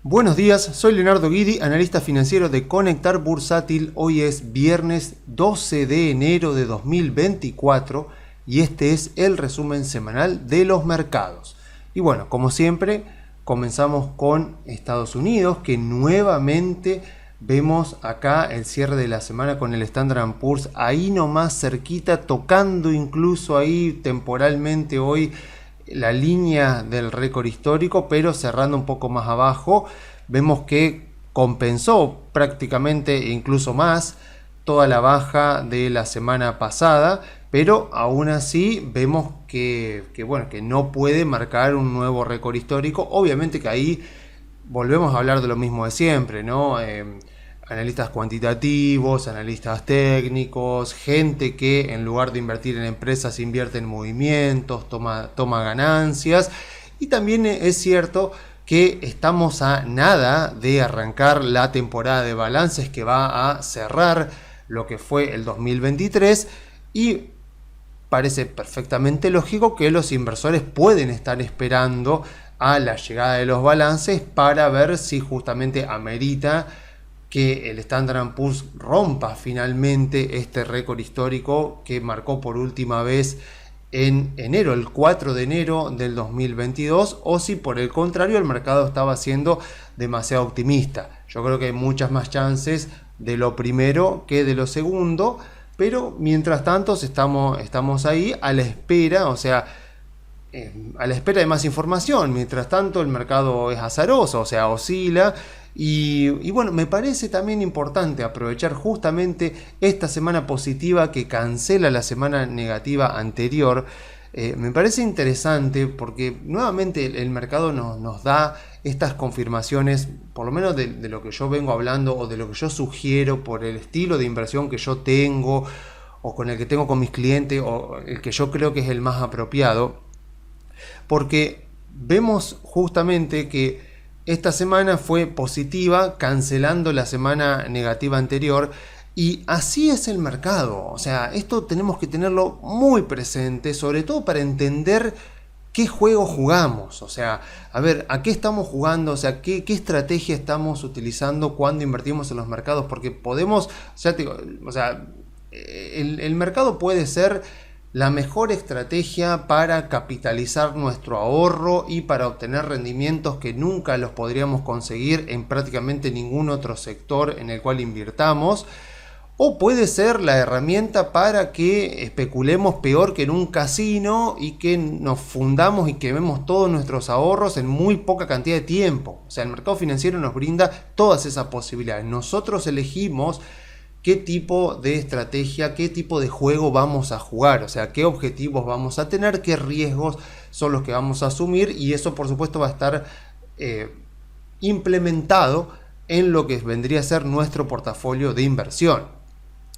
Buenos días, soy Leonardo Guidi, analista financiero de Conectar Bursátil. Hoy es viernes 12 de enero de 2024 y este es el resumen semanal de los mercados. Y bueno, como siempre, comenzamos con Estados Unidos, que nuevamente vemos acá el cierre de la semana con el Standard & Poor's ahí nomás cerquita, tocando incluso ahí temporalmente hoy la línea del récord histórico, pero cerrando un poco más abajo. Vemos que compensó prácticamente incluso más toda la baja de la semana pasada, pero aún así vemos que no puede marcar un nuevo récord histórico. Obviamente que ahí volvemos a hablar de lo mismo de siempre, ¿no? Analistas cuantitativos, analistas técnicos, gente que en lugar de invertir en empresas invierte en movimientos, toma ganancias. Y también es cierto que estamos a nada de arrancar la temporada de balances que va a cerrar lo que fue el 2023 y parece perfectamente lógico que los inversores pueden estar esperando a la llegada de los balances para ver si justamente amerita que el Standard & Poor's rompa finalmente este récord histórico que marcó por última vez en enero, el 4 de enero del 2022, o si por el contrario el mercado estaba siendo demasiado optimista. Yo creo que hay muchas más chances de lo primero que de lo segundo, pero mientras tanto estamos ahí a la espera, a la espera de más información. Mientras tanto el mercado es azaroso, oscila. Y bueno, me parece también importante aprovechar justamente esta semana positiva que cancela la semana negativa anterior. Me parece interesante porque nuevamente el mercado nos da estas confirmaciones, por lo menos de lo que yo vengo hablando o de lo que yo sugiero por el estilo de inversión que yo tengo o con el que tengo con mis clientes o el que yo creo que es el más apropiado. Porque vemos justamente que esta semana fue positiva, cancelando la semana negativa anterior, y así es el mercado. Esto tenemos que tenerlo muy presente, sobre todo para entender qué juego jugamos. A ver, ¿a qué estamos jugando? ¿Qué estrategia estamos utilizando cuando invertimos en los mercados? Porque podemos, el mercado puede ser la mejor estrategia para capitalizar nuestro ahorro y para obtener rendimientos que nunca los podríamos conseguir en prácticamente ningún otro sector en el cual invirtamos. O puede ser la herramienta para que especulemos peor que en un casino y que nos fundamos y quememos todos nuestros ahorros en muy poca cantidad de tiempo. El mercado financiero nos brinda todas esas posibilidades. Nosotros elegimos qué tipo de estrategia, qué tipo de juego vamos a jugar, qué objetivos vamos a tener, qué riesgos son los que vamos a asumir, y eso por supuesto va a estar implementado en lo que vendría a ser nuestro portafolio de inversión.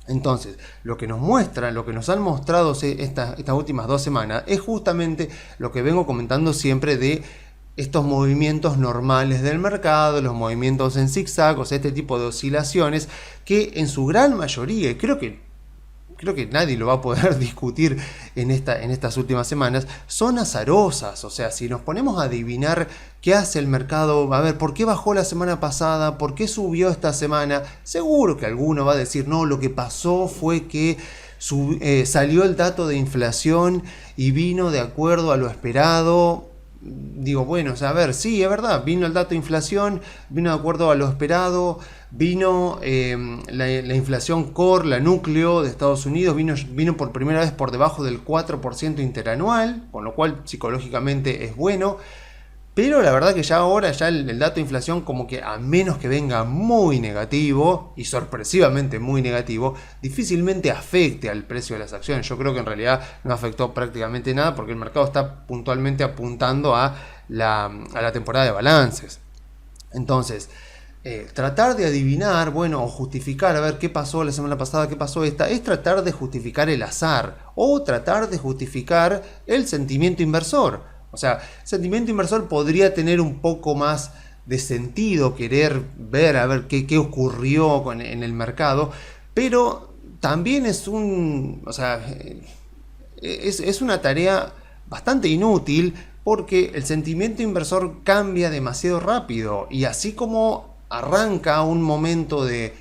Entonces, lo que nos muestra, lo que nos han mostrado estas últimas 2 semanas es justamente lo que vengo comentando siempre de estos movimientos normales del mercado, los movimientos en zigzag, este tipo de oscilaciones que en su gran mayoría, y creo que nadie lo va a poder discutir en estas últimas semanas, son azarosas. Si nos ponemos a adivinar qué hace el mercado, a ver, ¿por qué bajó la semana pasada? ¿Por qué subió esta semana? Seguro que alguno va a decir, no, lo que pasó fue que salió el dato de inflación y vino de acuerdo a lo esperado. Digo, bueno, a ver, sí, es verdad, vino el dato de inflación, vino de acuerdo a lo esperado, vino la inflación core, la núcleo de Estados Unidos, vino por primera vez por debajo del 4% interanual, con lo cual psicológicamente es bueno. Pero la verdad que ya ahora el dato de inflación, como que a menos que venga muy negativo y sorpresivamente muy negativo, difícilmente afecte al precio de las acciones. Yo creo que en realidad no afectó prácticamente nada porque el mercado está puntualmente apuntando a la temporada de balances. Entonces, tratar de adivinar, o justificar, a ver qué pasó la semana pasada, qué pasó esta, es tratar de justificar el azar o tratar de justificar el sentimiento inversor. Sentimiento inversor podría tener un poco más de sentido, querer ver a ver qué ocurrió en el mercado, pero también es una tarea bastante inútil porque el sentimiento inversor cambia demasiado rápido y así como arranca un momento de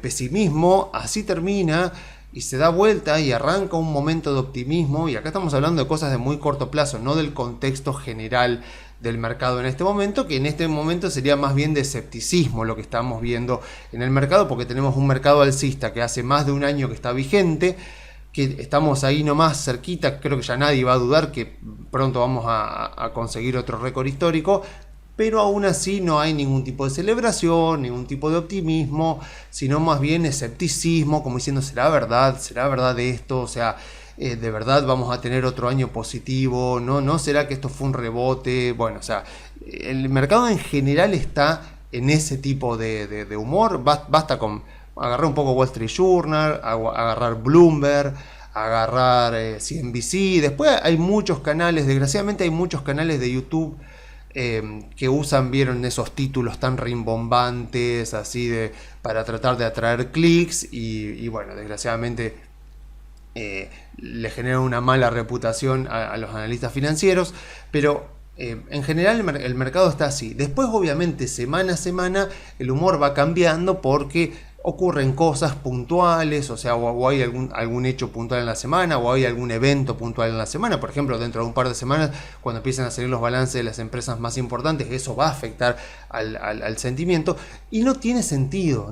pesimismo, así termina y se da vuelta y arranca un momento de optimismo, y acá estamos hablando de cosas de muy corto plazo, no del contexto general del mercado en este momento, que en este momento sería más bien de escepticismo lo que estamos viendo en el mercado, porque tenemos un mercado alcista que hace más de un año que está vigente, que estamos ahí nomás cerquita, creo que ya nadie va a dudar que pronto vamos a conseguir otro récord histórico, pero aún así no hay ningún tipo de celebración, ningún tipo de optimismo, sino más bien escepticismo, como diciendo, ¿será verdad esto? O sea, de verdad vamos a tener otro año positivo, ¿no será que esto fue un rebote? Bueno, o sea, el mercado en general está en ese tipo de humor. Basta con agarrar un poco Wall Street Journal, agarrar Bloomberg, agarrar CNBC. Después hay muchos canales, desgraciadamente hay muchos canales de YouTube que vieron esos títulos tan rimbombantes, así para tratar de atraer clics, y bueno, desgraciadamente le generan una mala reputación a los analistas financieros, pero en general el mercado está así. Después, obviamente, semana a semana el humor va cambiando porque ocurren cosas puntuales, o sea, o hay algún hecho puntual en la semana, o hay algún evento puntual en la semana. Por ejemplo, dentro de un par de semanas, cuando empiecen a salir los balances de las empresas más importantes, eso va a afectar al sentimiento, y no tiene sentido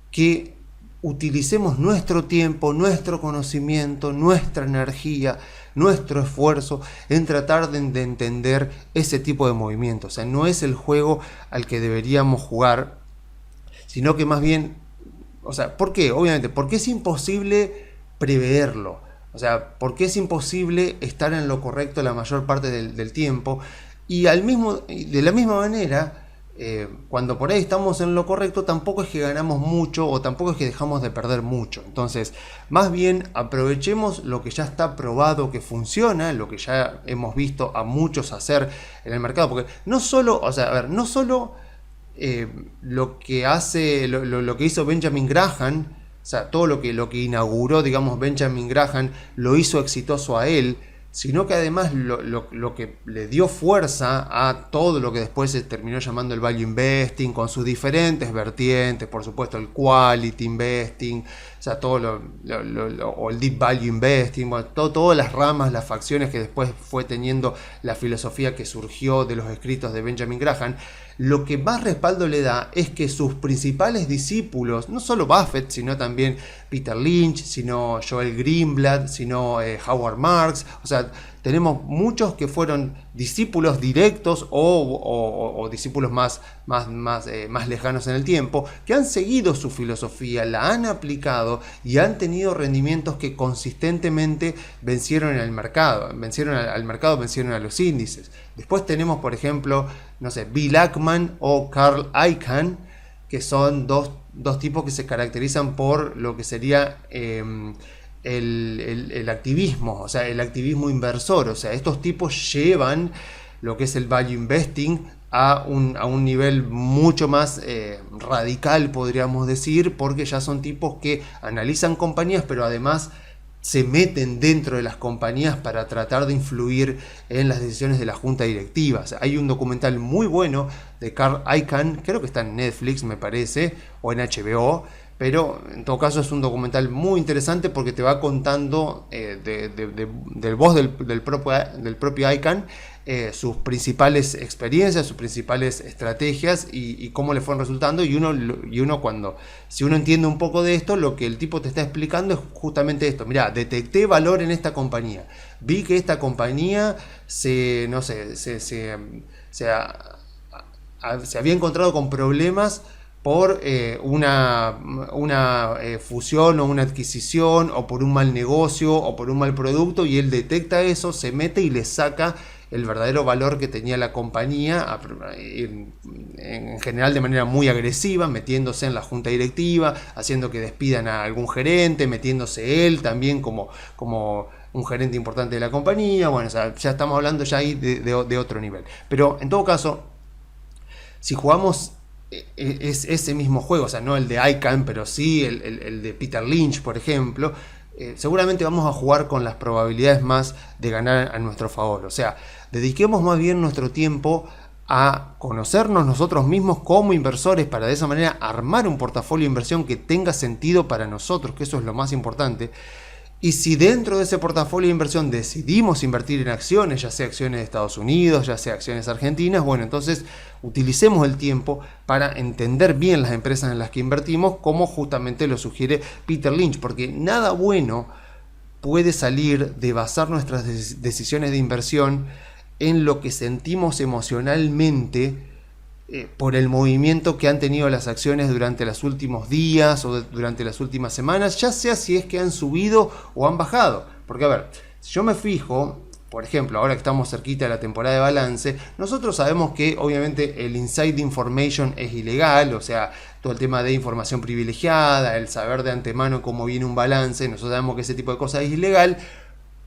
que utilicemos nuestro tiempo, nuestro conocimiento, nuestra energía, nuestro esfuerzo en tratar de entender ese tipo de movimientos. O sea, no es el juego al que deberíamos jugar, sino que más bien, o sea, ¿por qué? Obviamente, porque es imposible preverlo. O sea, porque es imposible estar en lo correcto la mayor parte del tiempo. Y de la misma manera, cuando por ahí estamos en lo correcto, tampoco es que ganamos mucho o tampoco es que dejamos de perder mucho. Entonces, más bien aprovechemos lo que ya está probado que funciona, lo que ya hemos visto a muchos hacer en el mercado. Porque no solo, o sea, a ver, no solo lo que hizo Benjamin Graham, o sea, todo lo que inauguró, digamos, Benjamin Graham, lo hizo exitoso a él, sino que además lo que le dio fuerza a todo lo que después se terminó llamando el value investing, con sus diferentes vertientes, por supuesto el quality investing, o sea, todo o el deep value investing, bueno, todas las ramas, las facciones que después fue teniendo la filosofía que surgió de los escritos de Benjamin Graham. Lo que más respaldo le da es que sus principales discípulos, no solo Buffett, sino también Peter Lynch, sino Joel Greenblatt, sino Howard Marks, o sea, tenemos muchos que fueron discípulos directos o discípulos más lejanos en el tiempo, que han seguido su filosofía, la han aplicado y han tenido rendimientos que consistentemente vencieron al mercado, vencieron a los índices. Después tenemos, por ejemplo, no sé, Bill Ackman o Carl Icahn, que son dos tipos que se caracterizan por lo que sería el activismo, o sea, el activismo inversor. O sea, estos tipos llevan lo que es el value investing a un nivel mucho más radical, podríamos decir, porque ya son tipos que analizan compañías, pero además se meten dentro de las compañías para tratar de influir en las decisiones de la junta directiva. O sea, hay un documental muy bueno de Carl Icahn, creo que está en Netflix, me parece, o en HBO, pero en todo caso es un documental muy interesante porque te va contando del voz del propio Icahn sus principales experiencias, sus principales estrategias y cómo le fueron resultando, y si uno entiende un poco de esto, lo que el tipo te está explicando es justamente esto. Mirá, detecté valor en esta compañía, vi que esta compañía se había encontrado con problemas por una fusión o una adquisición, o por un mal negocio o por un mal producto, y él detecta eso, se mete y le saca el verdadero valor que tenía la compañía, en general de manera muy agresiva, metiéndose en la junta directiva, haciendo que despidan a algún gerente, metiéndose él también como un gerente importante de la compañía. Bueno, o sea, ya estamos hablando ya ahí de otro nivel. Pero en todo caso, si jugamos es ese mismo juego, o sea, no el de Icahn, pero sí el de Peter Lynch, por ejemplo, seguramente vamos a jugar con las probabilidades más de ganar a nuestro favor. O sea, dediquemos más bien nuestro tiempo a conocernos nosotros mismos como inversores para de esa manera armar un portafolio de inversión que tenga sentido para nosotros, que eso es lo más importante. Y si dentro de ese portafolio de inversión decidimos invertir en acciones, ya sea acciones de Estados Unidos, ya sea acciones argentinas, bueno, entonces utilicemos el tiempo para entender bien las empresas en las que invertimos, como justamente lo sugiere Peter Lynch, porque nada bueno puede salir de basar nuestras decisiones de inversión en lo que sentimos emocionalmente por el movimiento que han tenido las acciones durante los últimos días o durante las últimas semanas, ya sea si es que han subido o han bajado. Porque a ver, si yo me fijo, por ejemplo, ahora que estamos cerquita de la temporada de balance, nosotros sabemos que obviamente el inside information es ilegal, o sea, todo el tema de información privilegiada, el saber de antemano cómo viene un balance, nosotros sabemos que ese tipo de cosas es ilegal.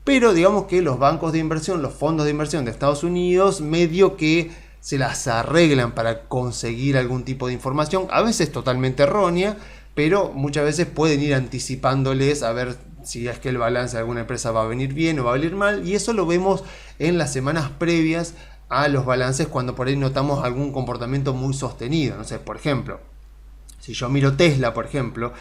Pero digamos que los bancos de inversión, los fondos de inversión de Estados Unidos, medio que se las arreglan para conseguir algún tipo de información, a veces totalmente errónea, pero muchas veces pueden ir anticipándoles a ver si es que el balance de alguna empresa va a venir bien o va a venir mal, y eso lo vemos en las semanas previas a los balances cuando por ahí notamos algún comportamiento muy sostenido. No sé, por ejemplo, si yo miro Tesla, por ejemplo,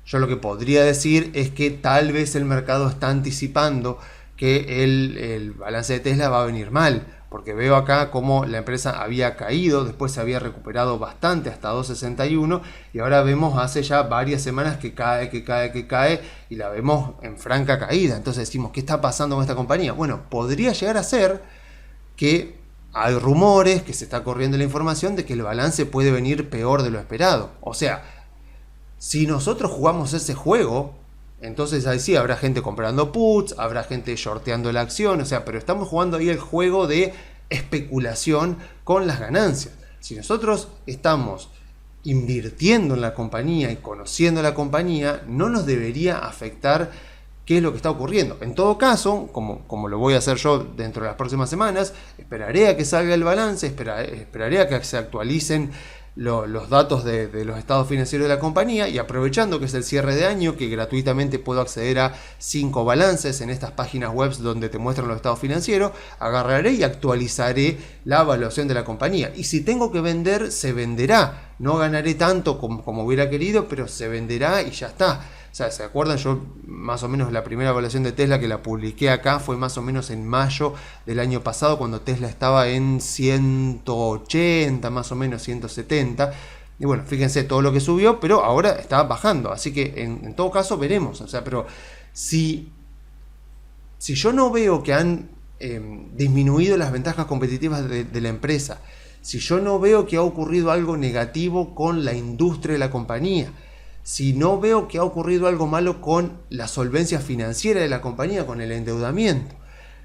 yo lo que podría decir es que tal vez el mercado está anticipando que el balance de Tesla va a venir mal, porque veo acá cómo la empresa había caído, después se había recuperado bastante hasta 2.61 y ahora vemos hace ya varias semanas que cae y la vemos en franca caída. Entonces decimos, ¿qué está pasando con esta compañía? Bueno, podría llegar a ser que hay rumores, que se está corriendo la información de que el balance puede venir peor de lo esperado. O sea, si nosotros jugamos ese juego, entonces ahí sí habrá gente comprando puts, habrá gente shorteando la acción, o sea, pero estamos jugando ahí el juego de especulación con las ganancias. Si nosotros estamos invirtiendo en la compañía y conociendo la compañía, no nos debería afectar qué es lo que está ocurriendo. En todo caso, como lo voy a hacer yo dentro de las próximas semanas, esperaré a que salga el balance, esperaré a que se actualicen los datos de los estados financieros de la compañía, y aprovechando que es el cierre de año, que gratuitamente puedo acceder a 5 balances en estas páginas web donde te muestran los estados financieros, agarraré y actualizaré la evaluación de la compañía, y si tengo que vender, se venderá. No ganaré tanto como hubiera querido, pero se venderá y ya está. O sea, ¿se acuerdan? Yo más o menos la primera evaluación de Tesla que la publiqué acá fue más o menos en mayo del año pasado, cuando Tesla estaba en 180, más o menos 170. Y bueno, fíjense todo lo que subió, pero ahora está bajando. Así que en todo caso veremos. O sea, pero si yo no veo que han disminuido las ventajas competitivas de la empresa, si yo no veo que ha ocurrido algo negativo con la industria de la compañía, si no veo que ha ocurrido algo malo con la solvencia financiera de la compañía, con el endeudamiento,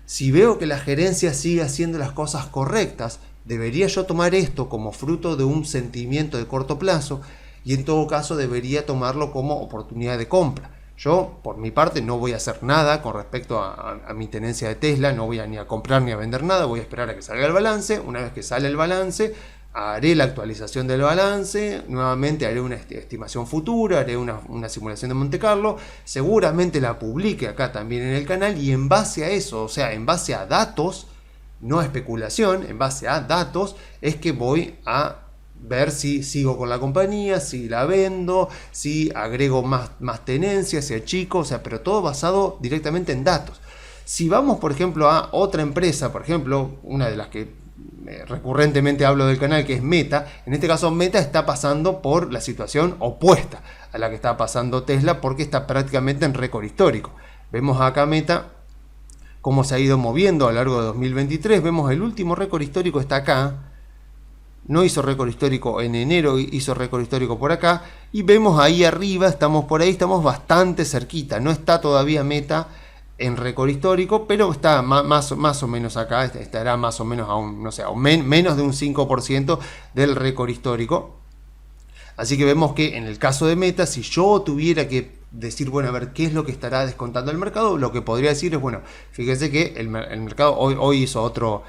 si veo que la gerencia sigue haciendo las cosas correctas, debería yo tomar esto como fruto de un sentimiento de corto plazo y en todo caso debería tomarlo como oportunidad de compra. Yo, por mi parte, no voy a hacer nada con respecto a mi tenencia de Tesla, no voy ni a comprar ni a vender nada, voy a esperar a que salga el balance. Una vez que sale el balance, haré la actualización del balance, nuevamente haré una estimación futura, haré una simulación de Monte Carlo, seguramente la publique acá también en el canal, y en base a eso, o sea, en base a datos, no especulación, en base a datos, es que voy a ver si sigo con la compañía, si la vendo, si agrego más tenencias, si achico, o sea, pero todo basado directamente en datos. Si vamos, por ejemplo, a otra empresa, por ejemplo, una de las que recurrentemente hablo del canal, que es Meta, en este caso Meta está pasando por la situación opuesta a la que está pasando Tesla, porque está prácticamente en récord histórico. Vemos acá Meta cómo se ha ido moviendo a lo largo de 2023, vemos el último récord histórico está acá, no hizo récord histórico en enero, hizo récord histórico por acá, y vemos ahí arriba, estamos por ahí, estamos bastante cerquita, no está todavía Meta en récord histórico, pero está más o menos acá, estará más o menos menos de un 5% del récord histórico. Así que vemos que en el caso de Meta, si yo tuviera que decir, bueno, a ver qué es lo que estará descontando el mercado, lo que podría decir es, bueno, fíjense que el mercado hoy hizo otro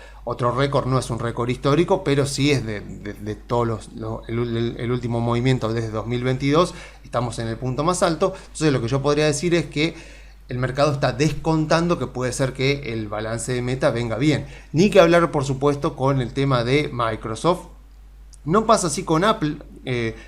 récord, no es un récord histórico, pero sí es de todos el último movimiento desde 2022, estamos en el punto más alto. Entonces lo que yo podría decir es que el mercado está descontando que puede ser que el balance de Meta venga bien. Ni que hablar, por supuesto, con el tema de Microsoft. No pasa así con Apple.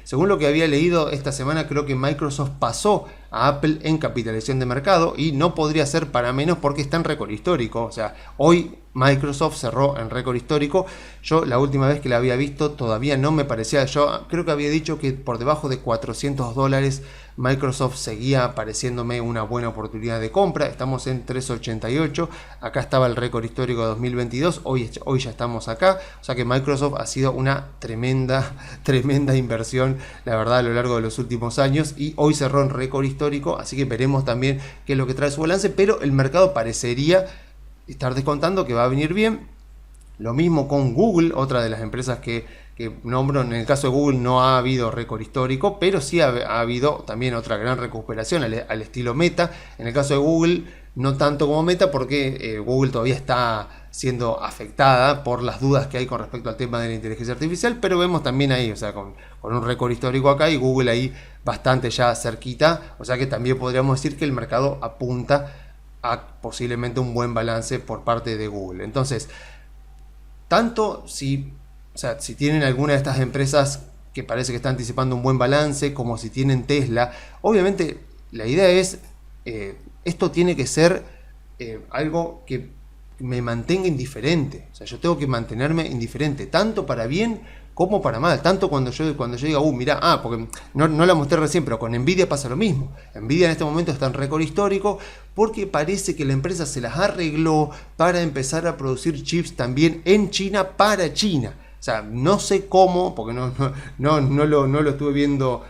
Según lo que había leído esta semana, creo que Microsoft pasó a Apple en capitalización de mercado y no podría ser para menos porque está en récord histórico. O sea, hoy Microsoft cerró en récord histórico. Yo la última vez que la había visto todavía no me parecía. Yo creo que había dicho que por debajo de $400 Microsoft seguía pareciéndome una buena oportunidad de compra. Estamos en 3.88. Acá estaba el récord histórico de 2022. Hoy ya estamos acá. O sea que Microsoft ha sido una tremenda inversión, la verdad, a lo largo de los últimos años. Y hoy cerró en récord histórico. Así que veremos también qué es lo que trae su balance. Pero el mercado parecería estar descontando que va a venir bien. Lo mismo con Google, otra de las empresas que nombro. En el caso de Google no ha habido récord histórico, pero sí ha habido también otra gran recuperación al estilo Meta. En el caso de Google, no tanto como Meta, porque Google todavía está siendo afectada por las dudas que hay con respecto al tema de la inteligencia artificial, pero vemos también ahí, o sea, con un récord histórico acá y Google ahí bastante ya cerquita, o sea que también podríamos decir que el mercado apunta a posiblemente un buen balance por parte de Google. Entonces, tanto si tienen alguna de estas empresas que parece que está anticipando un buen balance, como si tienen Tesla, obviamente la idea es, esto tiene que ser algo que me mantenga indiferente. O sea, yo tengo que mantenerme indiferente, tanto para bien como para mal. Tanto cuando yo diga, mirá, porque no la mostré recién, pero con Nvidia pasa lo mismo. Nvidia en este momento está en récord histórico porque parece que la empresa se las arregló para empezar a producir chips también en China para China. O sea, no sé cómo, porque no lo estuve viendo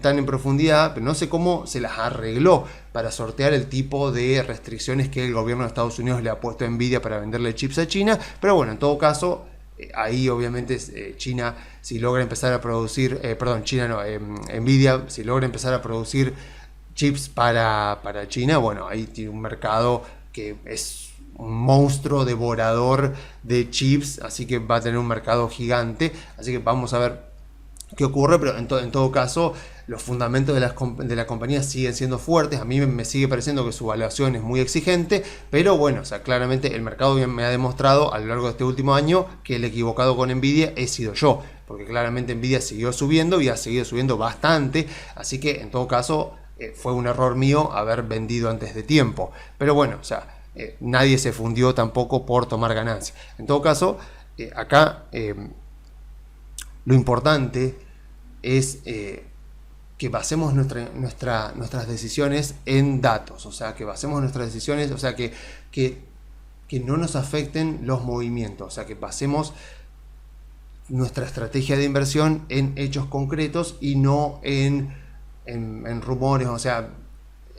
tan en profundidad, pero no sé cómo se las arregló para sortear el tipo de restricciones que el gobierno de Estados Unidos le ha puesto a Nvidia para venderle chips a China. Pero bueno, en todo caso, ahí obviamente China, si logra empezar a producir, Nvidia, si logra empezar a producir chips para China, bueno, ahí tiene un mercado que es un monstruo devorador de chips, así que va a tener un mercado gigante, así que vamos a ver qué ocurre, pero en todo caso los fundamentos de la compañía siguen siendo fuertes. A mí me sigue pareciendo que su evaluación es muy exigente, pero bueno, o sea, claramente el mercado me ha demostrado a lo largo de este último año que el equivocado con Nvidia he sido yo, porque claramente Nvidia siguió subiendo y ha seguido subiendo bastante, así que en todo caso fue un error mío haber vendido antes de tiempo, pero bueno, o sea, nadie se fundió tampoco por tomar ganancias. En todo caso, acá lo importante es que basemos nuestras decisiones en datos, o sea, que basemos nuestras decisiones, o sea, que no nos afecten los movimientos, o sea, que basemos nuestra estrategia de inversión en hechos concretos y no en rumores, o sea,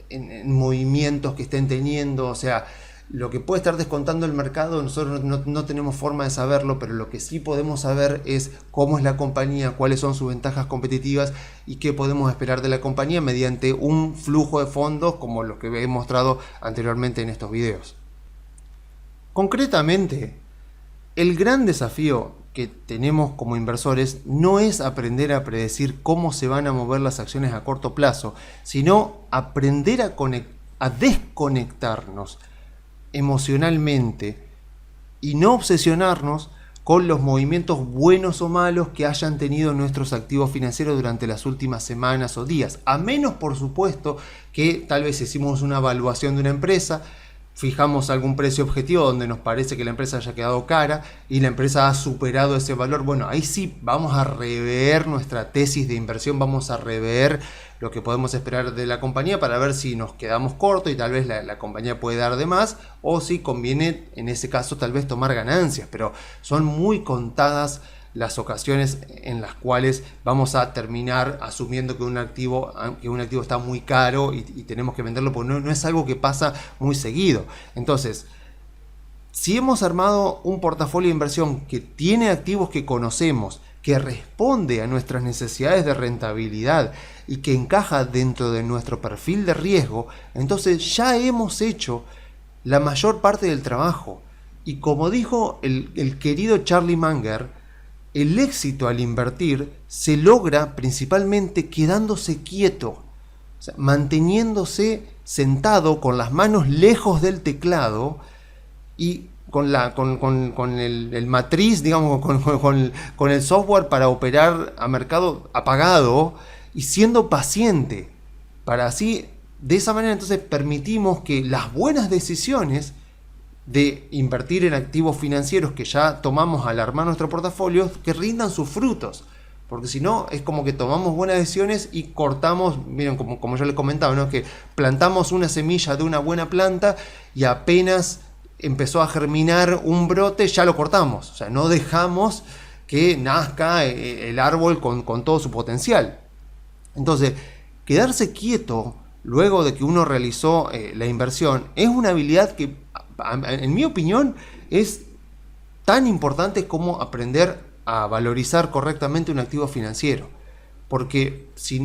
en movimientos que estén teniendo, o sea, lo que puede estar descontando el mercado, nosotros no tenemos forma de saberlo, pero lo que sí podemos saber es cómo es la compañía, cuáles son sus ventajas competitivas y qué podemos esperar de la compañía mediante un flujo de fondos como los que he mostrado anteriormente en estos videos. Concretamente, el gran desafío que tenemos como inversores no es aprender a predecir cómo se van a mover las acciones a corto plazo, sino aprender a desconectarnos emocionalmente y no obsesionarnos con los movimientos buenos o malos que hayan tenido nuestros activos financieros durante las últimas semanas o días, a menos por supuesto que tal vez hicimos una evaluación de una empresa, fijamos algún precio objetivo donde nos parece que la empresa haya quedado cara y la empresa ha superado ese valor. Bueno, ahí sí vamos a rever nuestra tesis de inversión, vamos a rever lo que podemos esperar de la compañía para ver si nos quedamos cortos y tal vez la compañía puede dar de más, o si conviene en ese caso tal vez tomar ganancias, pero son muy contadas las ocasiones en las cuales vamos a terminar asumiendo que un activo está muy caro y tenemos que venderlo, porque no es algo que pasa muy seguido. Entonces, si hemos armado un portafolio de inversión que tiene activos que conocemos, que responde a nuestras necesidades de rentabilidad y que encaja dentro de nuestro perfil de riesgo, entonces ya hemos hecho la mayor parte del trabajo. Y como dijo el querido Charlie Munger, el éxito al invertir se logra principalmente quedándose quieto, o sea, manteniéndose sentado con las manos lejos del teclado y con el matriz, digamos, con el software para operar a mercado apagado y siendo paciente, para así, de esa manera entonces permitimos que las buenas decisiones de invertir en activos financieros que ya tomamos al armar nuestro portafolio, que rindan sus frutos. Porque si no, es como que tomamos buenas decisiones y cortamos, miren, como yo les comentaba, ¿no? Que plantamos una semilla de una buena planta y apenas empezó a germinar un brote, ya lo cortamos. O sea, no dejamos que nazca el árbol con todo su potencial. Entonces, quedarse quieto luego de que uno realizó la inversión es una habilidad que, en mi opinión, es tan importante como aprender a valorizar correctamente un activo financiero. Porque si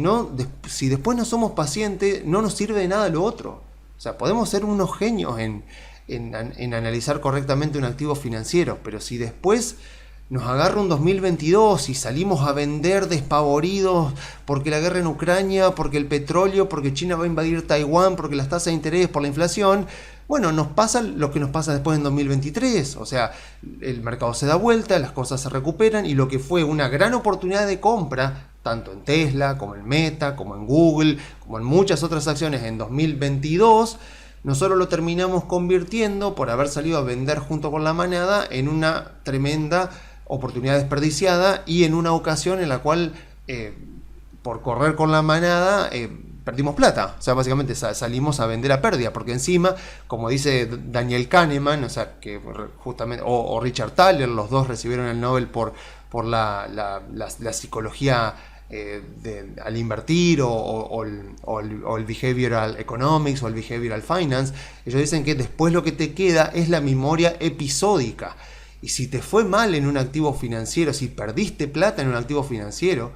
después no somos pacientes, no nos sirve de nada lo otro. O sea, podemos ser unos genios en analizar correctamente un activo financiero, pero si después nos agarra un 2022 y salimos a vender despavoridos porque la guerra en Ucrania, porque el petróleo, porque China va a invadir Taiwán, porque las tasas de interés, por la inflación, bueno, nos pasa lo que nos pasa después en 2023. O sea, el mercado se da vuelta, las cosas se recuperan y lo que fue una gran oportunidad de compra, tanto en Tesla, como en Meta, como en Google, como en muchas otras acciones en 2022, nosotros lo terminamos convirtiendo, por haber salido a vender junto con la manada, en una tremenda oportunidad desperdiciada y en una ocasión en la cual, por correr con la manada, perdimos plata. O sea, básicamente salimos a vender a pérdida, porque encima, como dice Daniel Kahneman, o sea, que justamente, o Richard Thaler, los dos recibieron el Nobel por la psicología al invertir o el behavioral economics o el behavioral finance. Ellos dicen que después lo que te queda es la memoria episódica. Y si te fue mal en un activo financiero, si perdiste plata en un activo financiero,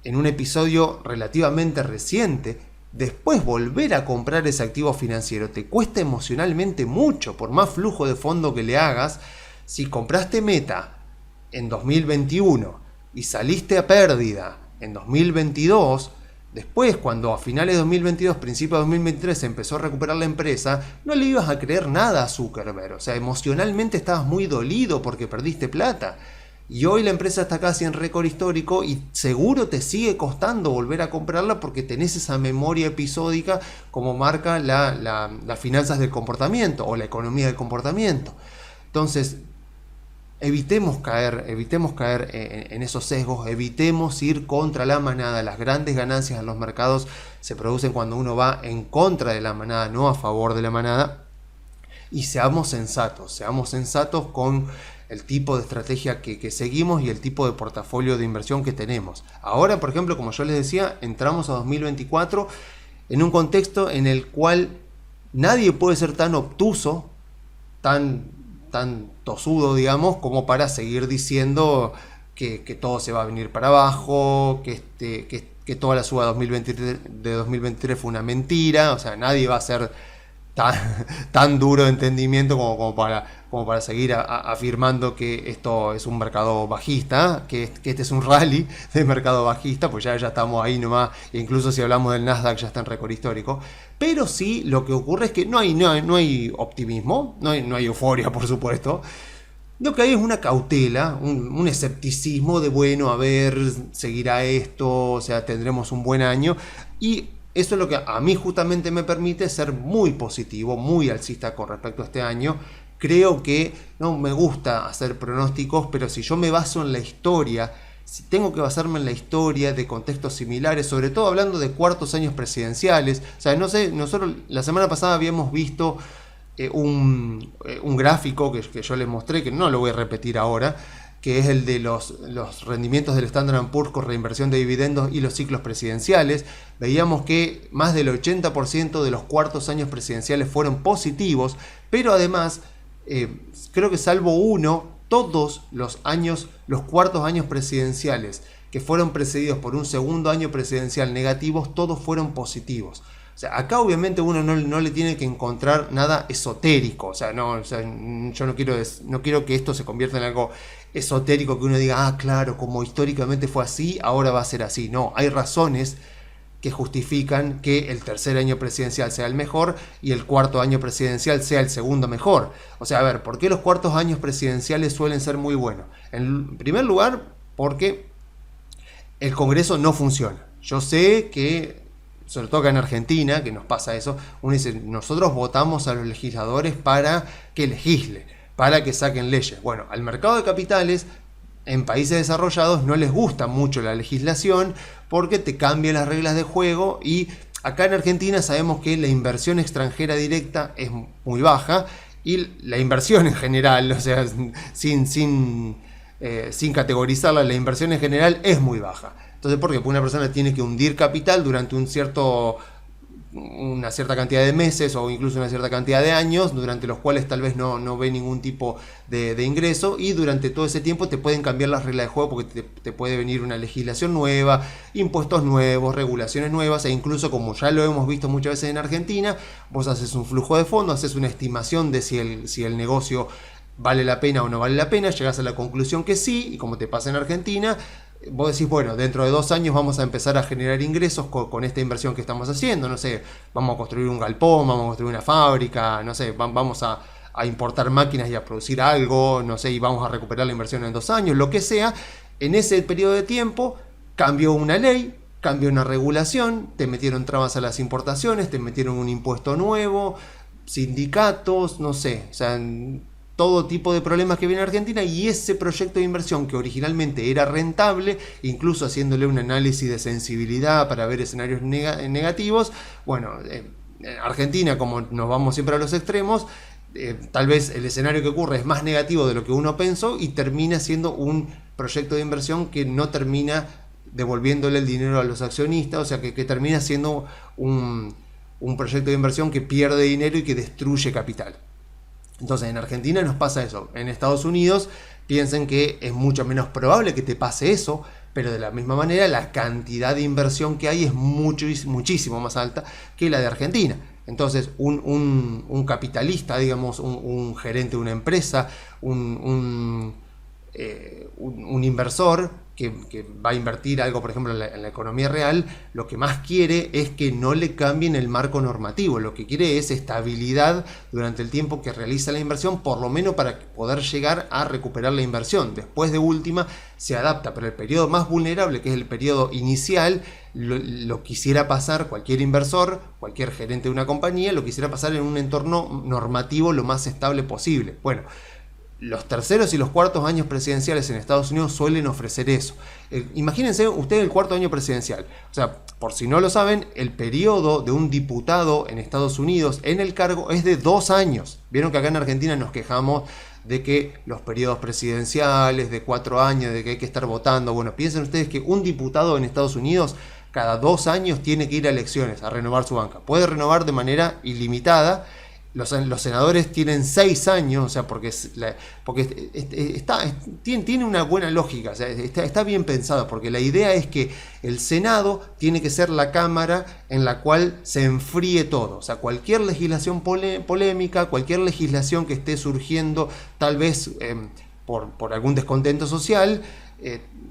en un episodio relativamente reciente, después volver a comprar ese activo financiero te cuesta emocionalmente mucho, por más flujo de fondo que le hagas. Si compraste Meta en 2021 y saliste a pérdida en 2022, después, cuando a finales de 2022, principios de 2023 se empezó a recuperar la empresa, no le ibas a creer nada a Zuckerberg. O sea, emocionalmente estabas muy dolido porque perdiste plata. Y hoy la empresa está casi en récord histórico y seguro te sigue costando volver a comprarla porque tenés esa memoria episódica como marca las finanzas del comportamiento o la economía del comportamiento. Entonces, evitemos caer en esos sesgos, evitemos ir contra la manada. Las grandes ganancias en los mercados se producen cuando uno va en contra de la manada, no a favor de la manada. Y seamos sensatos con el tipo de estrategia que seguimos y el tipo de portafolio de inversión que tenemos. Ahora, por ejemplo, como yo les decía, entramos a 2024 en un contexto en el cual nadie puede ser tan obtuso, tan tosudo, digamos, como para seguir diciendo que todo se va a venir para abajo, que toda la suba de 2023 fue una mentira. O sea, nadie va a ser tan duro de entendimiento como para seguir afirmando que esto es un mercado bajista, que este es un rally de mercado bajista, pues ya estamos ahí nomás. Incluso si hablamos del Nasdaq ya está en récord histórico. Pero sí, lo que ocurre es que no hay optimismo, no hay euforia, por supuesto. Lo que hay es una cautela, un escepticismo de, bueno, a ver, seguirá esto, o sea, tendremos un buen año. Y eso es lo que a mí justamente me permite ser muy positivo, muy alcista con respecto a este año. Creo que no me gusta hacer pronósticos, pero si yo me baso en la historia, si tengo que basarme en la historia de contextos similares, sobre todo hablando de cuartos años presidenciales. O sea, no sé, nosotros la semana pasada habíamos visto un gráfico que yo les mostré, que no lo voy a repetir ahora, que es el de los rendimientos del Standard & Poor's con reinversión de dividendos y los ciclos presidenciales. Veíamos que más del 80% de los cuartos años presidenciales fueron positivos, pero además, creo que salvo uno, todos los cuartos años presidenciales que fueron precedidos por un segundo año presidencial negativos, todos fueron positivos. O sea, acá obviamente uno no le tiene que encontrar nada esotérico. O sea, yo no quiero que esto se convierta en algo esotérico, que uno diga, claro, como históricamente fue así, ahora va a ser así. No, hay razones que justifican que el tercer año presidencial sea el mejor y el cuarto año presidencial sea el segundo mejor. O sea, a ver, ¿por qué los cuartos años presidenciales suelen ser muy buenos? En primer lugar, porque el Congreso no funciona. Yo sé que, sobre todo acá en Argentina, que nos pasa eso, uno dice, nosotros votamos a los legisladores para que legislen, para que saquen leyes. Bueno, al mercado de capitales, en países desarrollados, no les gusta mucho la legislación porque te cambia las reglas de juego, y acá en Argentina sabemos que la inversión extranjera directa es muy baja y la inversión en general, o sea, sin categorizarla, la inversión en general es muy baja. Entonces, ¿por qué? Porque una persona tiene que hundir capital durante una cierta cantidad de meses o incluso una cierta cantidad de años, durante los cuales tal vez no ve ningún tipo de ingreso, y durante todo ese tiempo te pueden cambiar las reglas de juego porque te puede venir una legislación nueva, impuestos nuevos, regulaciones nuevas, e incluso, como ya lo hemos visto muchas veces en Argentina, vos haces un flujo de fondos, haces una estimación de si el negocio vale la pena o no vale la pena, llegas a la conclusión que sí, y como te pasa en Argentina, vos decís, bueno, dentro de 2 años vamos a empezar a generar ingresos con esta inversión que estamos haciendo, no sé, vamos a construir un galpón, vamos a construir una fábrica, no sé, vamos a importar máquinas y a producir algo, no sé, y vamos a recuperar la inversión en 2 años, lo que sea. En ese periodo de tiempo cambió una ley, cambió una regulación, te metieron trabas a las importaciones, te metieron un impuesto nuevo, sindicatos, no sé, o sea, todo tipo de problemas que viene a Argentina, y ese proyecto de inversión que originalmente era rentable, incluso haciéndole un análisis de sensibilidad para ver escenarios negativos, bueno, en Argentina, como nos vamos siempre a los extremos, tal vez el escenario que ocurre es más negativo de lo que uno pensó y termina siendo un proyecto de inversión que no termina devolviéndole el dinero a los accionistas, o sea que termina siendo un proyecto de inversión que pierde dinero y que destruye capital. Entonces en Argentina nos pasa eso. En Estados Unidos piensen que es mucho menos probable que te pase eso, pero de la misma manera la cantidad de inversión que hay es muchísimo más alta que la de Argentina. Entonces un capitalista, digamos, un gerente de una empresa, un inversor que va a invertir algo, por ejemplo, en la economía real, lo que más quiere es que no le cambien el marco normativo. Lo que quiere es estabilidad durante el tiempo que realiza la inversión, por lo menos para poder llegar a recuperar la inversión. Después, de última, se adapta, pero el periodo más vulnerable, que es el periodo inicial, lo quisiera pasar cualquier inversor, cualquier gerente de una compañía, lo quisiera pasar en un entorno normativo lo más estable posible. Bueno, los terceros y los cuartos años presidenciales en Estados Unidos suelen ofrecer eso. Imagínense ustedes el cuarto año presidencial. O sea, por si no lo saben, el periodo de un diputado en Estados Unidos en el cargo es de 2 años. Vieron que acá en Argentina nos quejamos de que los periodos presidenciales de 4 años, de que hay que estar votando. Bueno, piensen ustedes que un diputado en Estados Unidos cada 2 años tiene que ir a elecciones, a renovar su banca. Puede renovar de manera ilimitada. Los senadores tienen 6 años, o sea, porque tiene una buena lógica, o sea, está bien pensado, porque la idea es que el Senado tiene que ser la cámara en la cual se enfríe todo. O sea, cualquier legislación polémica, cualquier legislación que esté surgiendo, tal vez por algún descontento social,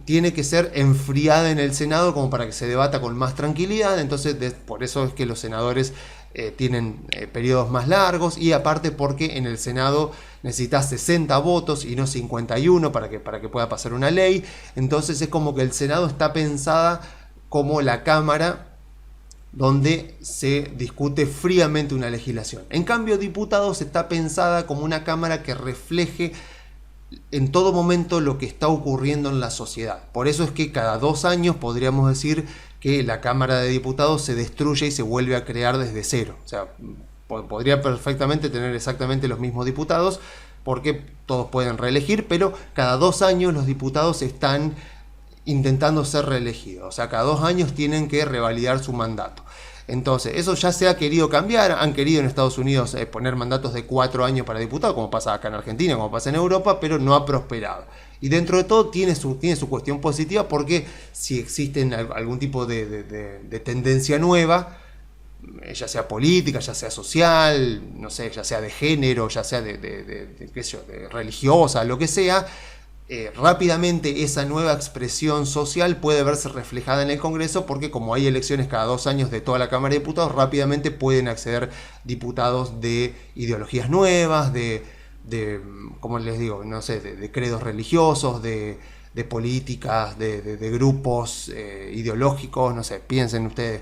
tiene que ser enfriada en el Senado como para que se debata con más tranquilidad. Entonces, por eso es que los senadores tienen periodos más largos, y aparte porque en el Senado necesitas 60 votos y no 51 para que pueda pasar una ley. Entonces es como que el Senado está pensada como la cámara donde se discute fríamente una legislación. En cambio, diputados está pensada como una cámara que refleje en todo momento lo que está ocurriendo en la sociedad. Por eso es que cada 2 años podríamos decir que la Cámara de Diputados se destruye y se vuelve a crear desde cero. O sea, podría perfectamente tener exactamente los mismos diputados, porque todos pueden reelegir, pero cada 2 años los diputados están intentando ser reelegidos. O sea, cada 2 años tienen que revalidar su mandato. Entonces, eso ya se ha querido cambiar. Han querido en Estados Unidos poner mandatos de 4 años para diputados, como pasa acá en Argentina, como pasa en Europa, pero no ha prosperado. Y dentro de todo tiene su cuestión positiva, porque si existen algún tipo de tendencia nueva, ya sea política, ya sea social, no sé, ya sea de género, ya sea de religiosa, lo que sea, rápidamente esa nueva expresión social puede verse reflejada en el Congreso, porque como hay elecciones cada 2 años de toda la Cámara de Diputados, rápidamente pueden acceder diputados de ideologías nuevas, como les digo, no sé, de credos religiosos, de políticas, de grupos ideológicos, no sé, piensen ustedes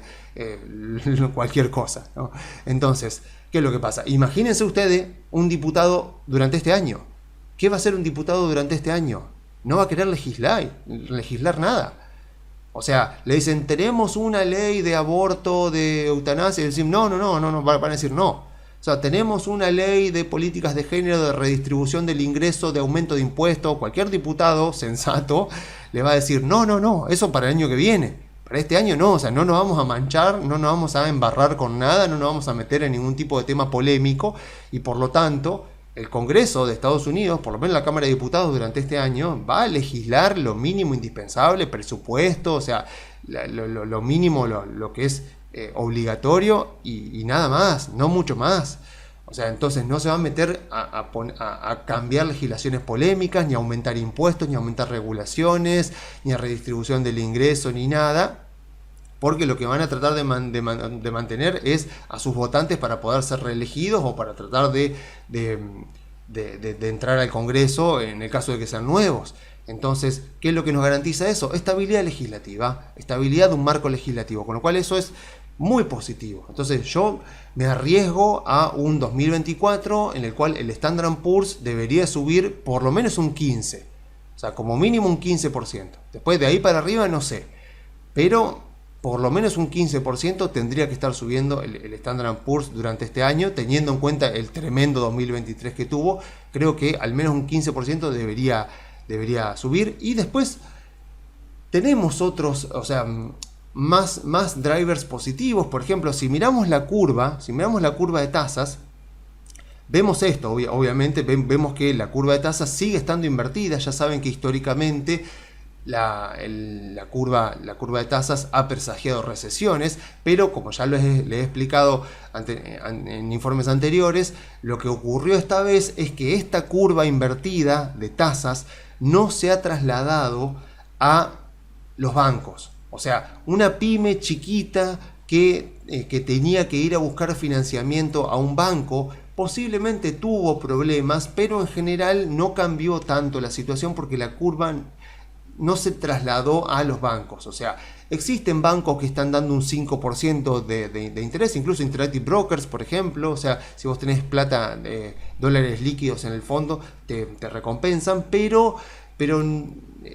cualquier cosa, ¿no? Entonces, ¿qué es lo que pasa? Imagínense ustedes un diputado durante este año. ¿Qué va a hacer un diputado durante este año? No va a querer legislar nada. O sea, le dicen, tenemos una ley de aborto, de eutanasia, y decimos, no, van a decir no. O sea, tenemos una ley de políticas de género, de redistribución del ingreso, de aumento de impuestos. Cualquier diputado sensato le va a decir, no, eso para el año que viene. Para este año no, o sea, no nos vamos a manchar, no nos vamos a embarrar con nada, no nos vamos a meter en ningún tipo de tema polémico, y por lo tanto el Congreso de Estados Unidos, por lo menos la Cámara de Diputados durante este año, va a legislar lo mínimo indispensable, presupuesto, o sea, lo mínimo, lo que es obligatorio y nada más, no mucho más. O sea, entonces no se va a meter a cambiar legislaciones polémicas, ni a aumentar impuestos, ni a aumentar regulaciones, ni a redistribución del ingreso, ni nada, porque lo que van a tratar de mantener es a sus votantes para poder ser reelegidos o para tratar de entrar al Congreso en el caso de que sean nuevos. Entonces, ¿qué es lo que nos garantiza eso? Estabilidad legislativa, estabilidad de un marco legislativo, con lo cual eso es muy positivo. Entonces yo me arriesgo a un 2024 en el cual el Standard & Poor's debería subir por lo menos un 15%, o sea, como mínimo un 15%. Después de ahí para arriba no sé, pero por lo menos un 15% tendría que estar subiendo el Standard & Poor's durante este año, teniendo en cuenta el tremendo 2023 que tuvo. Creo que al menos un 15% debería subir. Y después tenemos otros, o sea, más drivers positivos. Por ejemplo, si miramos la curva de tasas, vemos esto, obviamente, vemos que la curva de tasas sigue estando invertida. Ya saben que históricamente la curva de tasas ha presagiado recesiones, pero como ya les he explicado en informes anteriores, lo que ocurrió esta vez es que esta curva invertida de tasas no se ha trasladado a los bancos. O sea, una pyme chiquita que tenía que ir a buscar financiamiento a un banco posiblemente tuvo problemas, pero en general no cambió tanto la situación porque la curva no se trasladó a los bancos. O sea, existen bancos que están dando un 5% de interés, incluso Interactive Brokers, por ejemplo. O sea, si vos tenés plata, dólares líquidos en el fondo, te recompensan, pero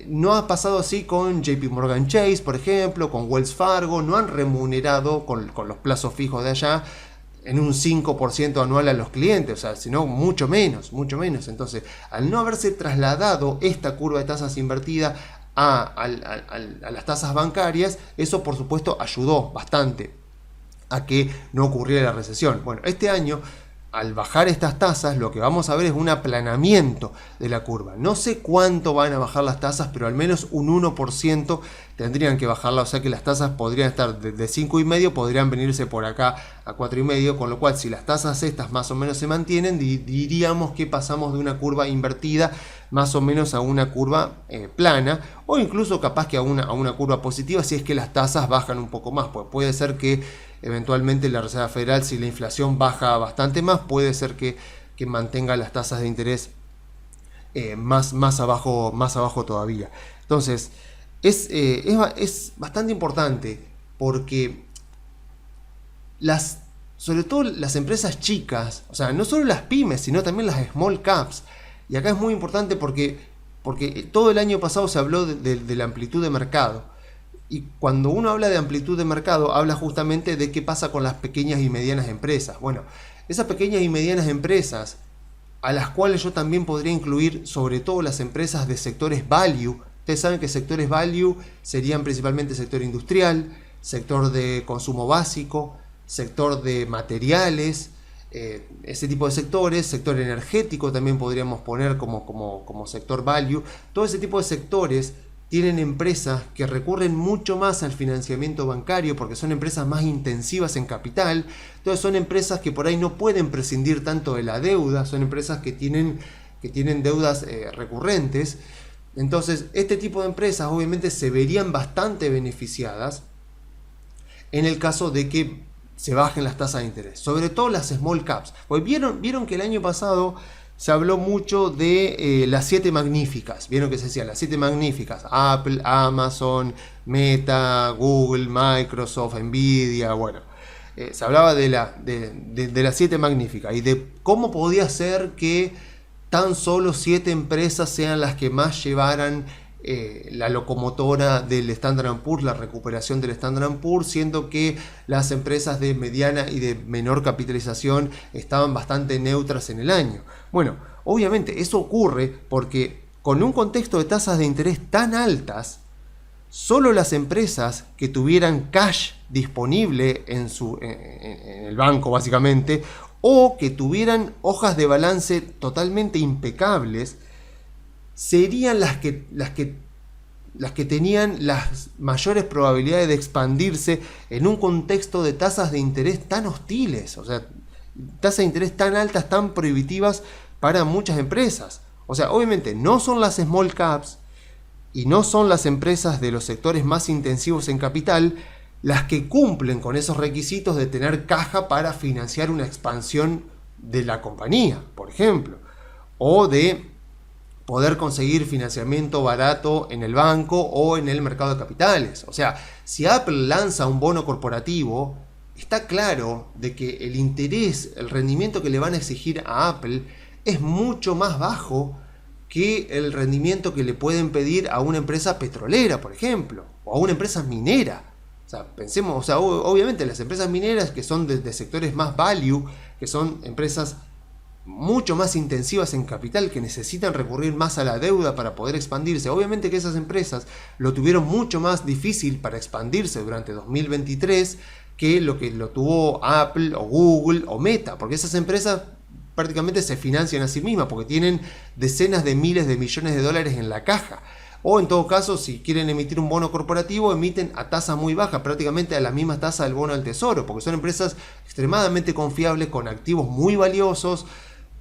no ha pasado así con JP Morgan Chase, por ejemplo, con Wells Fargo. No han remunerado con los plazos fijos de allá en un 5% anual a los clientes, o sea, sino mucho menos. Entonces, al no haberse trasladado esta curva de tasas invertida a las tasas bancarias, eso por supuesto ayudó bastante a que no ocurriera la recesión. Bueno, este año, al bajar estas tasas, lo que vamos a ver es un aplanamiento de la curva. No sé cuánto van a bajar las tasas, pero al menos un 1% tendrían que bajarla. O sea que las tasas podrían estar de 5,5, podrían venirse por acá a 4,5, con lo cual si las tasas estas más o menos se mantienen, diríamos que pasamos de una curva invertida más o menos a una curva plana, o incluso capaz que a una curva positiva si es que las tasas bajan un poco más. Pues puede ser que eventualmente la Reserva Federal, si la inflación baja bastante más, puede ser que mantenga las tasas de interés más abajo todavía. Entonces, es bastante importante porque sobre todo las empresas chicas, o sea, no solo las pymes, sino también las small caps, y acá es muy importante porque todo el año pasado se habló de la amplitud de mercado. Y cuando uno habla de amplitud de mercado, habla justamente de qué pasa con las pequeñas y medianas empresas. Bueno, esas pequeñas y medianas empresas, a las cuales yo también podría incluir sobre todo las empresas de sectores value. Ustedes saben que sectores value serían principalmente sector industrial, sector de consumo básico, sector de materiales, ese tipo de sectores, sector energético también podríamos poner como sector value. Todo ese tipo de sectores tienen empresas que recurren mucho más al financiamiento bancario porque son empresas más intensivas en capital. Entonces son empresas que por ahí no pueden prescindir tanto de la deuda, son empresas que tienen deudas recurrentes. Entonces, este tipo de empresas obviamente se verían bastante beneficiadas en el caso de que se bajen las tasas de interés, sobre todo las small caps. Pues vieron que el año pasado se habló mucho de las 7 magníficas. Vieron que se decía las 7 magníficas: Apple, Amazon, Meta, Google, Microsoft, Nvidia. Bueno, se hablaba de las 7 magníficas y de cómo podía ser que tan solo 7 empresas sean las que más llevaran la locomotora del Standard & Poor's, la recuperación del Standard & Poor's, siendo que las empresas de mediana y de menor capitalización estaban bastante neutras en el año. Bueno, obviamente eso ocurre porque con un contexto de tasas de interés tan altas, solo las empresas que tuvieran cash disponible en el banco básicamente, o que tuvieran hojas de balance totalmente impecables, serían las que tenían las mayores probabilidades de expandirse en un contexto de tasas de interés tan hostiles, o sea, tasas de interés tan altas, tan prohibitivas para muchas empresas. O sea, obviamente no son las small caps y no son las empresas de los sectores más intensivos en capital las que cumplen con esos requisitos de tener caja para financiar una expansión de la compañía, por ejemplo, o de poder conseguir financiamiento barato en el banco o en el mercado de capitales. O sea, si Apple lanza un bono corporativo, está claro de que el interés, el rendimiento que le van a exigir a Apple es mucho más bajo que el rendimiento que le pueden pedir a una empresa petrolera, por ejemplo, o a una empresa minera. O sea, pensemos, o sea, obviamente las empresas mineras que son de sectores más value, que son empresas mucho más intensivas en capital, que necesitan recurrir más a la deuda para poder expandirse. Obviamente que esas empresas lo tuvieron mucho más difícil para expandirse durante 2023 que lo tuvo Apple o Google o Meta, porque esas empresas prácticamente se financian a sí mismas porque tienen decenas de miles de millones de dólares en la caja. O en todo caso, si quieren emitir un bono corporativo, emiten a tasa muy baja, prácticamente a la misma tasa del bono del tesoro, porque son empresas extremadamente confiables, con activos muy valiosos,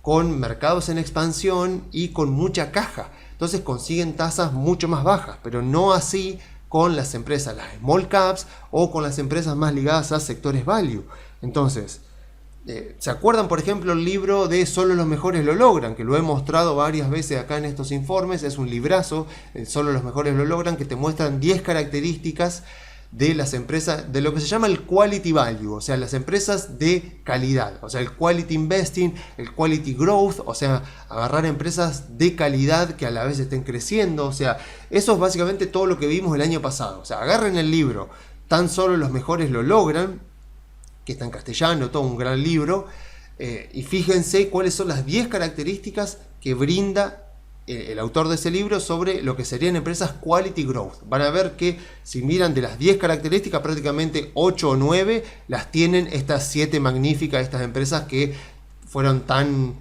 con mercados en expansión y con mucha caja. Entonces consiguen tasas mucho más bajas, pero no así con las empresas, las small caps, o con las empresas más ligadas a sectores value. Entonces, ¿se acuerdan, por ejemplo, el libro de Solo los mejores lo logran? Que lo he mostrado varias veces acá en estos informes. Es un librazo, Solo los mejores lo logran, que te muestran 10 características de las empresas, de lo que se llama el quality value, o sea, las empresas de calidad, o sea, el quality investing, el quality growth, o sea, agarrar empresas de calidad que a la vez estén creciendo. O sea, eso es básicamente todo lo que vimos el año pasado. O sea, agarren el libro Tan solo los mejores lo logran, que está en castellano, todo un gran libro, y fíjense cuáles son las 10 características que brinda el autor de ese libro sobre lo que serían empresas quality growth. Van a ver que si miran de las 10 características, prácticamente 8 o 9 las tienen estas 7 magníficas, estas empresas que fueron tan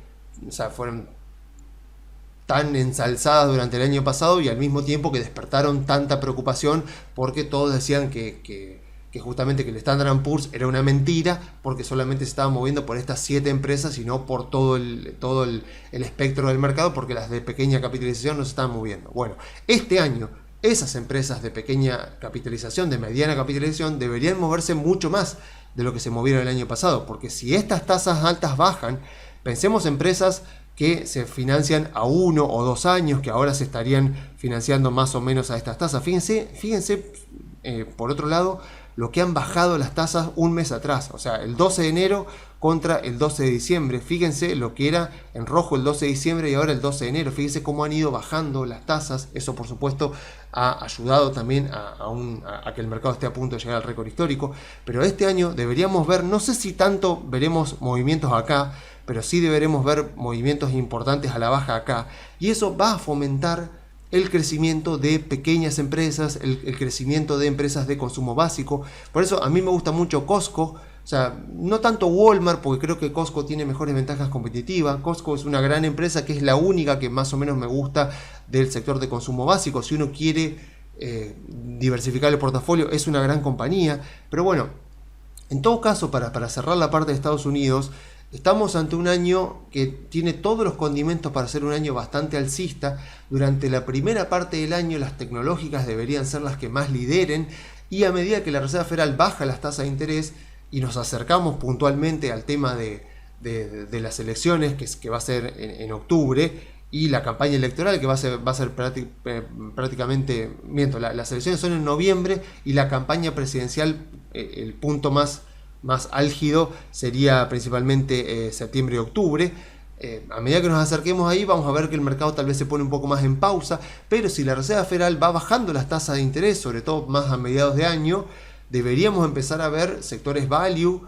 ensalzadas durante el año pasado, y al mismo tiempo que despertaron tanta preocupación porque todos decían que justamente que el Standard & Poor's era una mentira, porque solamente se estaba moviendo por estas 7 empresas y no por todo el espectro del mercado, porque las de pequeña capitalización no se estaban moviendo. Bueno, este año esas empresas de pequeña capitalización, de mediana capitalización, deberían moverse mucho más de lo que se movieron el año pasado, porque si estas tasas altas bajan, pensemos en empresas que se financian a 1 o 2 años, que ahora se estarían financiando más o menos a estas tasas. Fíjense, por otro lado, lo que han bajado las tasas un mes atrás, o sea, el 12 de enero contra el 12 de diciembre. Fíjense lo que era en rojo el 12 de diciembre y ahora el 12 de enero. Fíjense cómo han ido bajando las tasas. Eso, por supuesto, ha ayudado también a que el mercado esté a punto de llegar al récord histórico. Pero este año deberíamos ver, no sé si tanto veremos movimientos acá, pero sí deberemos ver movimientos importantes a la baja acá. Y eso va a fomentar el crecimiento de pequeñas empresas, el crecimiento de empresas de consumo básico. Por eso a mí me gusta mucho Costco, o sea, no tanto Walmart, porque creo que Costco tiene mejores ventajas competitivas. Costco es una gran empresa, que es la única que más o menos me gusta del sector de consumo básico. Si uno quiere diversificar el portafolio, es una gran compañía. Pero bueno, en todo caso, para cerrar la parte de Estados Unidos, Estamos ante un año que tiene todos los condimentos para ser un año bastante alcista. Durante la primera parte del año las tecnológicas deberían ser las que más lideren, y a medida que la Reserva Federal baja las tasas de interés y nos acercamos puntualmente al tema de las elecciones, que va a ser en octubre, y la campaña electoral, que va a ser prácticamente, las elecciones son en noviembre, y la campaña presidencial, el punto más álgido sería principalmente septiembre y octubre. A medida que nos acerquemos ahí, vamos a ver que el mercado tal vez se pone un poco más en pausa, pero si la Reserva Federal va bajando las tasas de interés, sobre todo más a mediados de año, deberíamos empezar a ver sectores value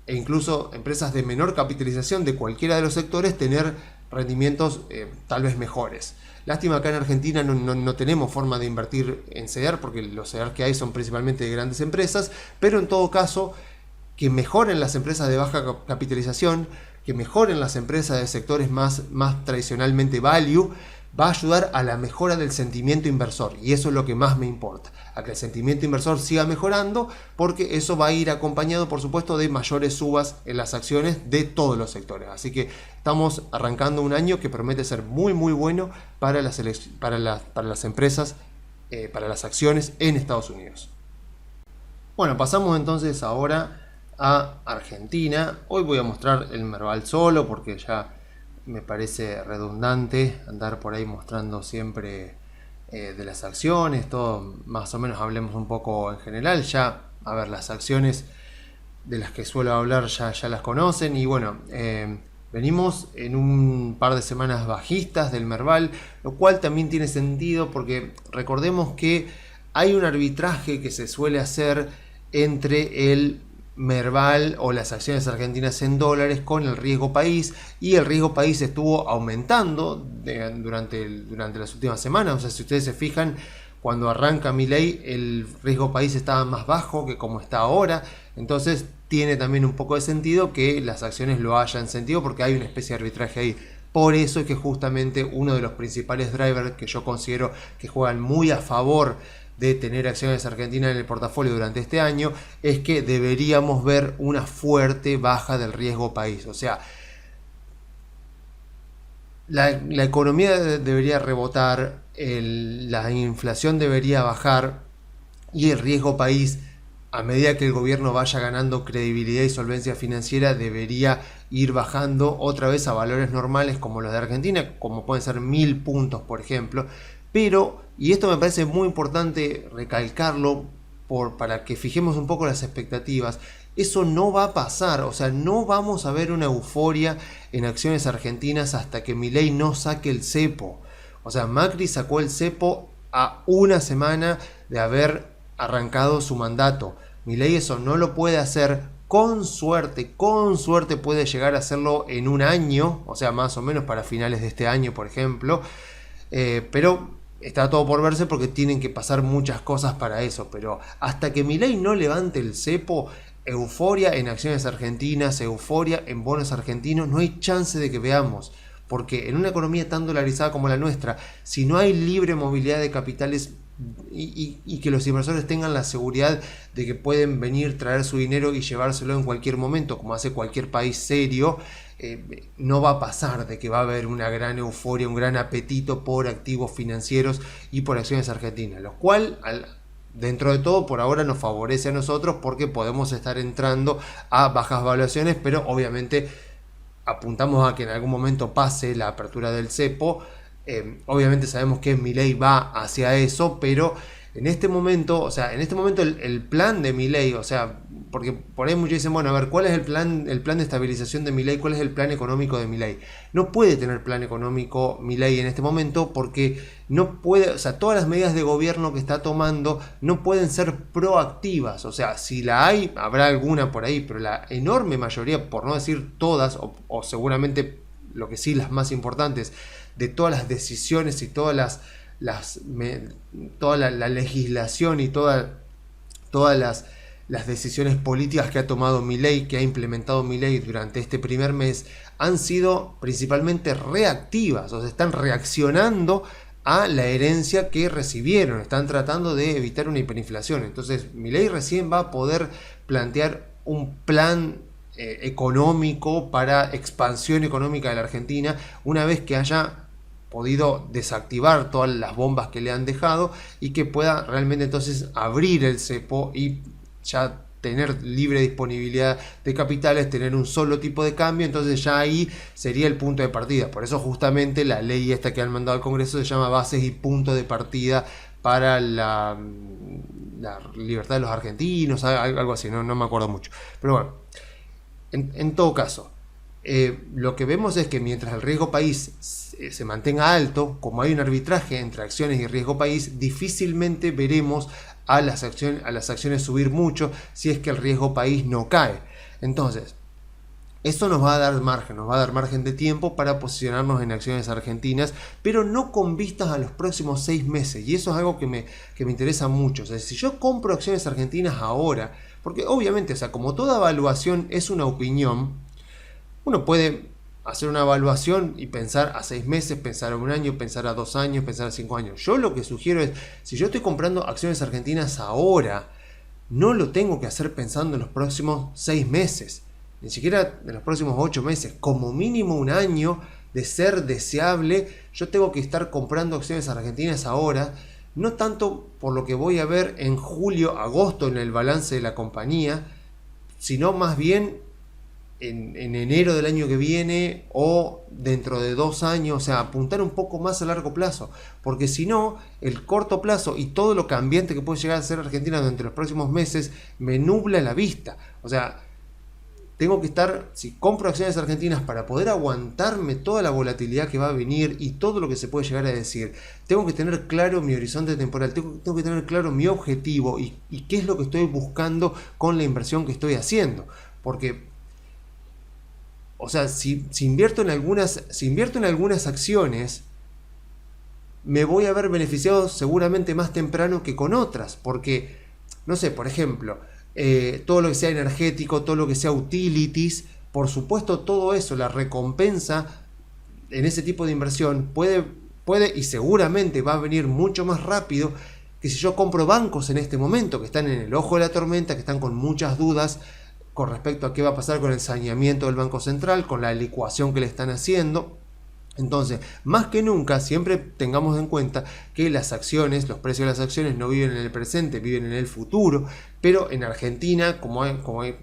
e incluso empresas de menor capitalización de cualquiera de los sectores tener rendimientos tal vez mejores. Lástima, acá en Argentina no tenemos forma de invertir en CEDAR, porque los CEDAR que hay son principalmente de grandes empresas, pero en todo caso, que mejoren las empresas de baja capitalización, que mejoren las empresas de sectores más tradicionalmente value, va a ayudar a la mejora del sentimiento inversor, y eso es lo que más me importa, a que el sentimiento inversor siga mejorando, porque eso va a ir acompañado, por supuesto, de mayores subas en las acciones de todos los sectores. Así que estamos arrancando un año que promete ser muy bueno para las empresas, para las acciones en Estados Unidos. Bueno, pasamos entonces ahora a Argentina. Hoy voy a mostrar el Merval solo, porque ya me parece redundante andar por ahí mostrando siempre de las acciones, todo más o menos. Hablemos un poco en general. Ya, a ver, las acciones de las que suelo hablar ya las conocen, y bueno, venimos en un par de semanas bajistas del Merval, lo cual también tiene sentido porque recordemos que hay un arbitraje que se suele hacer entre el Merval o las acciones argentinas en dólares con el riesgo país, y el riesgo país estuvo aumentando durante las últimas semanas. O sea, si ustedes se fijan, cuando arranca Milei el riesgo país estaba más bajo que como está ahora, entonces tiene también un poco de sentido que las acciones lo hayan sentido, porque hay una especie de arbitraje ahí. Por eso es que justamente uno de los principales drivers que yo considero que juegan muy a favor de tener acciones argentinas en el portafolio durante este año es que deberíamos ver una fuerte baja del riesgo país. O sea, la economía debería rebotar, la inflación debería bajar, y el riesgo país, a medida que el gobierno vaya ganando credibilidad y solvencia financiera, debería ir bajando otra vez a valores normales como los de Argentina, como pueden ser 1000 puntos, por ejemplo. Pero, y esto me parece muy importante recalcarlo para que fijemos un poco las expectativas, eso no va a pasar. O sea, no vamos a ver una euforia en acciones argentinas hasta que Milei no saque el cepo. O sea, Macri sacó el cepo a una semana de haber arrancado su mandato. Milei eso no lo puede hacer. Con suerte puede llegar a hacerlo en un año, o sea, más o menos para finales de este año, por ejemplo. Pero está todo por verse, porque tienen que pasar muchas cosas para eso. Pero hasta que Milei no levante el cepo, euforia en acciones argentinas, euforia en bonos argentinos, no hay chance de que veamos. Porque en una economía tan dolarizada como la nuestra, si no hay libre movilidad de capitales y que los inversores tengan la seguridad de que pueden venir, traer su dinero y llevárselo en cualquier momento, como hace cualquier país serio, no va a pasar de que va a haber una gran euforia, un gran apetito por activos financieros y por acciones argentinas, lo cual dentro de todo por ahora nos favorece a nosotros, porque podemos estar entrando a bajas valuaciones, pero obviamente apuntamos a que en algún momento pase la apertura del cepo. Obviamente sabemos que Milei va hacia eso, pero en este momento, el plan de Milei, o sea, porque por ahí muchos dicen, bueno, a ver, ¿cuál es el plan de estabilización de Milei? ¿Cuál es el plan económico de Milei? No puede tener plan económico Milei en este momento, porque no puede, o sea, todas las medidas de gobierno que está tomando no pueden ser proactivas. O sea, si la hay, habrá alguna por ahí, pero la enorme mayoría, por no decir todas, o seguramente lo que sí, las más importantes, de todas las decisiones y toda la legislación y todas las decisiones políticas que ha tomado Milei, que ha implementado Milei durante este primer mes, han sido principalmente reactivas. O sea, están reaccionando a la herencia que recibieron, están tratando de evitar una hiperinflación. Entonces Milei recién va a poder plantear un plan económico para expansión económica de la Argentina, una vez que haya podido desactivar todas las bombas que le han dejado y que pueda realmente entonces abrir el cepo y ya tener libre disponibilidad de capitales, tener un solo tipo de cambio. Entonces ya ahí sería el punto de partida. Por eso justamente la ley esta que han mandado al Congreso se llama Bases y Punto de Partida para la libertad de los argentinos, algo así, no me acuerdo mucho. Pero bueno, en todo caso, lo que vemos es que mientras el riesgo país se mantenga alto, como hay un arbitraje entre acciones y riesgo país, difícilmente veremos a las acciones subir mucho si es que el riesgo país no cae. Entonces, esto nos va a dar margen de tiempo para posicionarnos en acciones argentinas, pero no con vistas a los próximos 6 meses. Y eso es algo que me interesa mucho. O sea, si yo compro acciones argentinas ahora, porque obviamente, o sea, como toda evaluación es una opinión, uno puede hacer una evaluación y pensar a 6 meses, pensar a 1 año, pensar a 2 años, pensar a 5 años. Yo lo que sugiero es, si yo estoy comprando acciones argentinas ahora, no lo tengo que hacer pensando en los próximos 6 meses, ni siquiera en los próximos 8 meses, como mínimo 1 año. De ser deseable, yo tengo que estar comprando acciones argentinas ahora, no tanto por lo que voy a ver en julio, agosto en el balance de la compañía, sino más bien en enero del año que viene o dentro de 2 años. O sea, apuntar un poco más a largo plazo, porque si no, el corto plazo y todo lo cambiante que puede llegar a ser Argentina durante los próximos meses me nubla la vista. O sea, tengo que estar, si compro acciones argentinas para poder aguantarme toda la volatilidad que va a venir y todo lo que se puede llegar a decir, tengo que tener claro mi horizonte temporal, tengo que tener claro mi objetivo y qué es lo que estoy buscando con la inversión que estoy haciendo. Porque, o sea, si invierto en algunas acciones, me voy a ver beneficiado seguramente más temprano que con otras. Porque, no sé, por ejemplo, todo lo que sea energético, todo lo que sea utilities, por supuesto todo eso, la recompensa en ese tipo de inversión puede y seguramente va a venir mucho más rápido que si yo compro bancos en este momento, que están en el ojo de la tormenta, que están con muchas dudas con respecto a qué va a pasar con el saneamiento del Banco Central, con la licuación que le están haciendo. Entonces, más que nunca, siempre tengamos en cuenta que las acciones, los precios de las acciones no viven en el presente, viven en el futuro. Pero en Argentina, como hay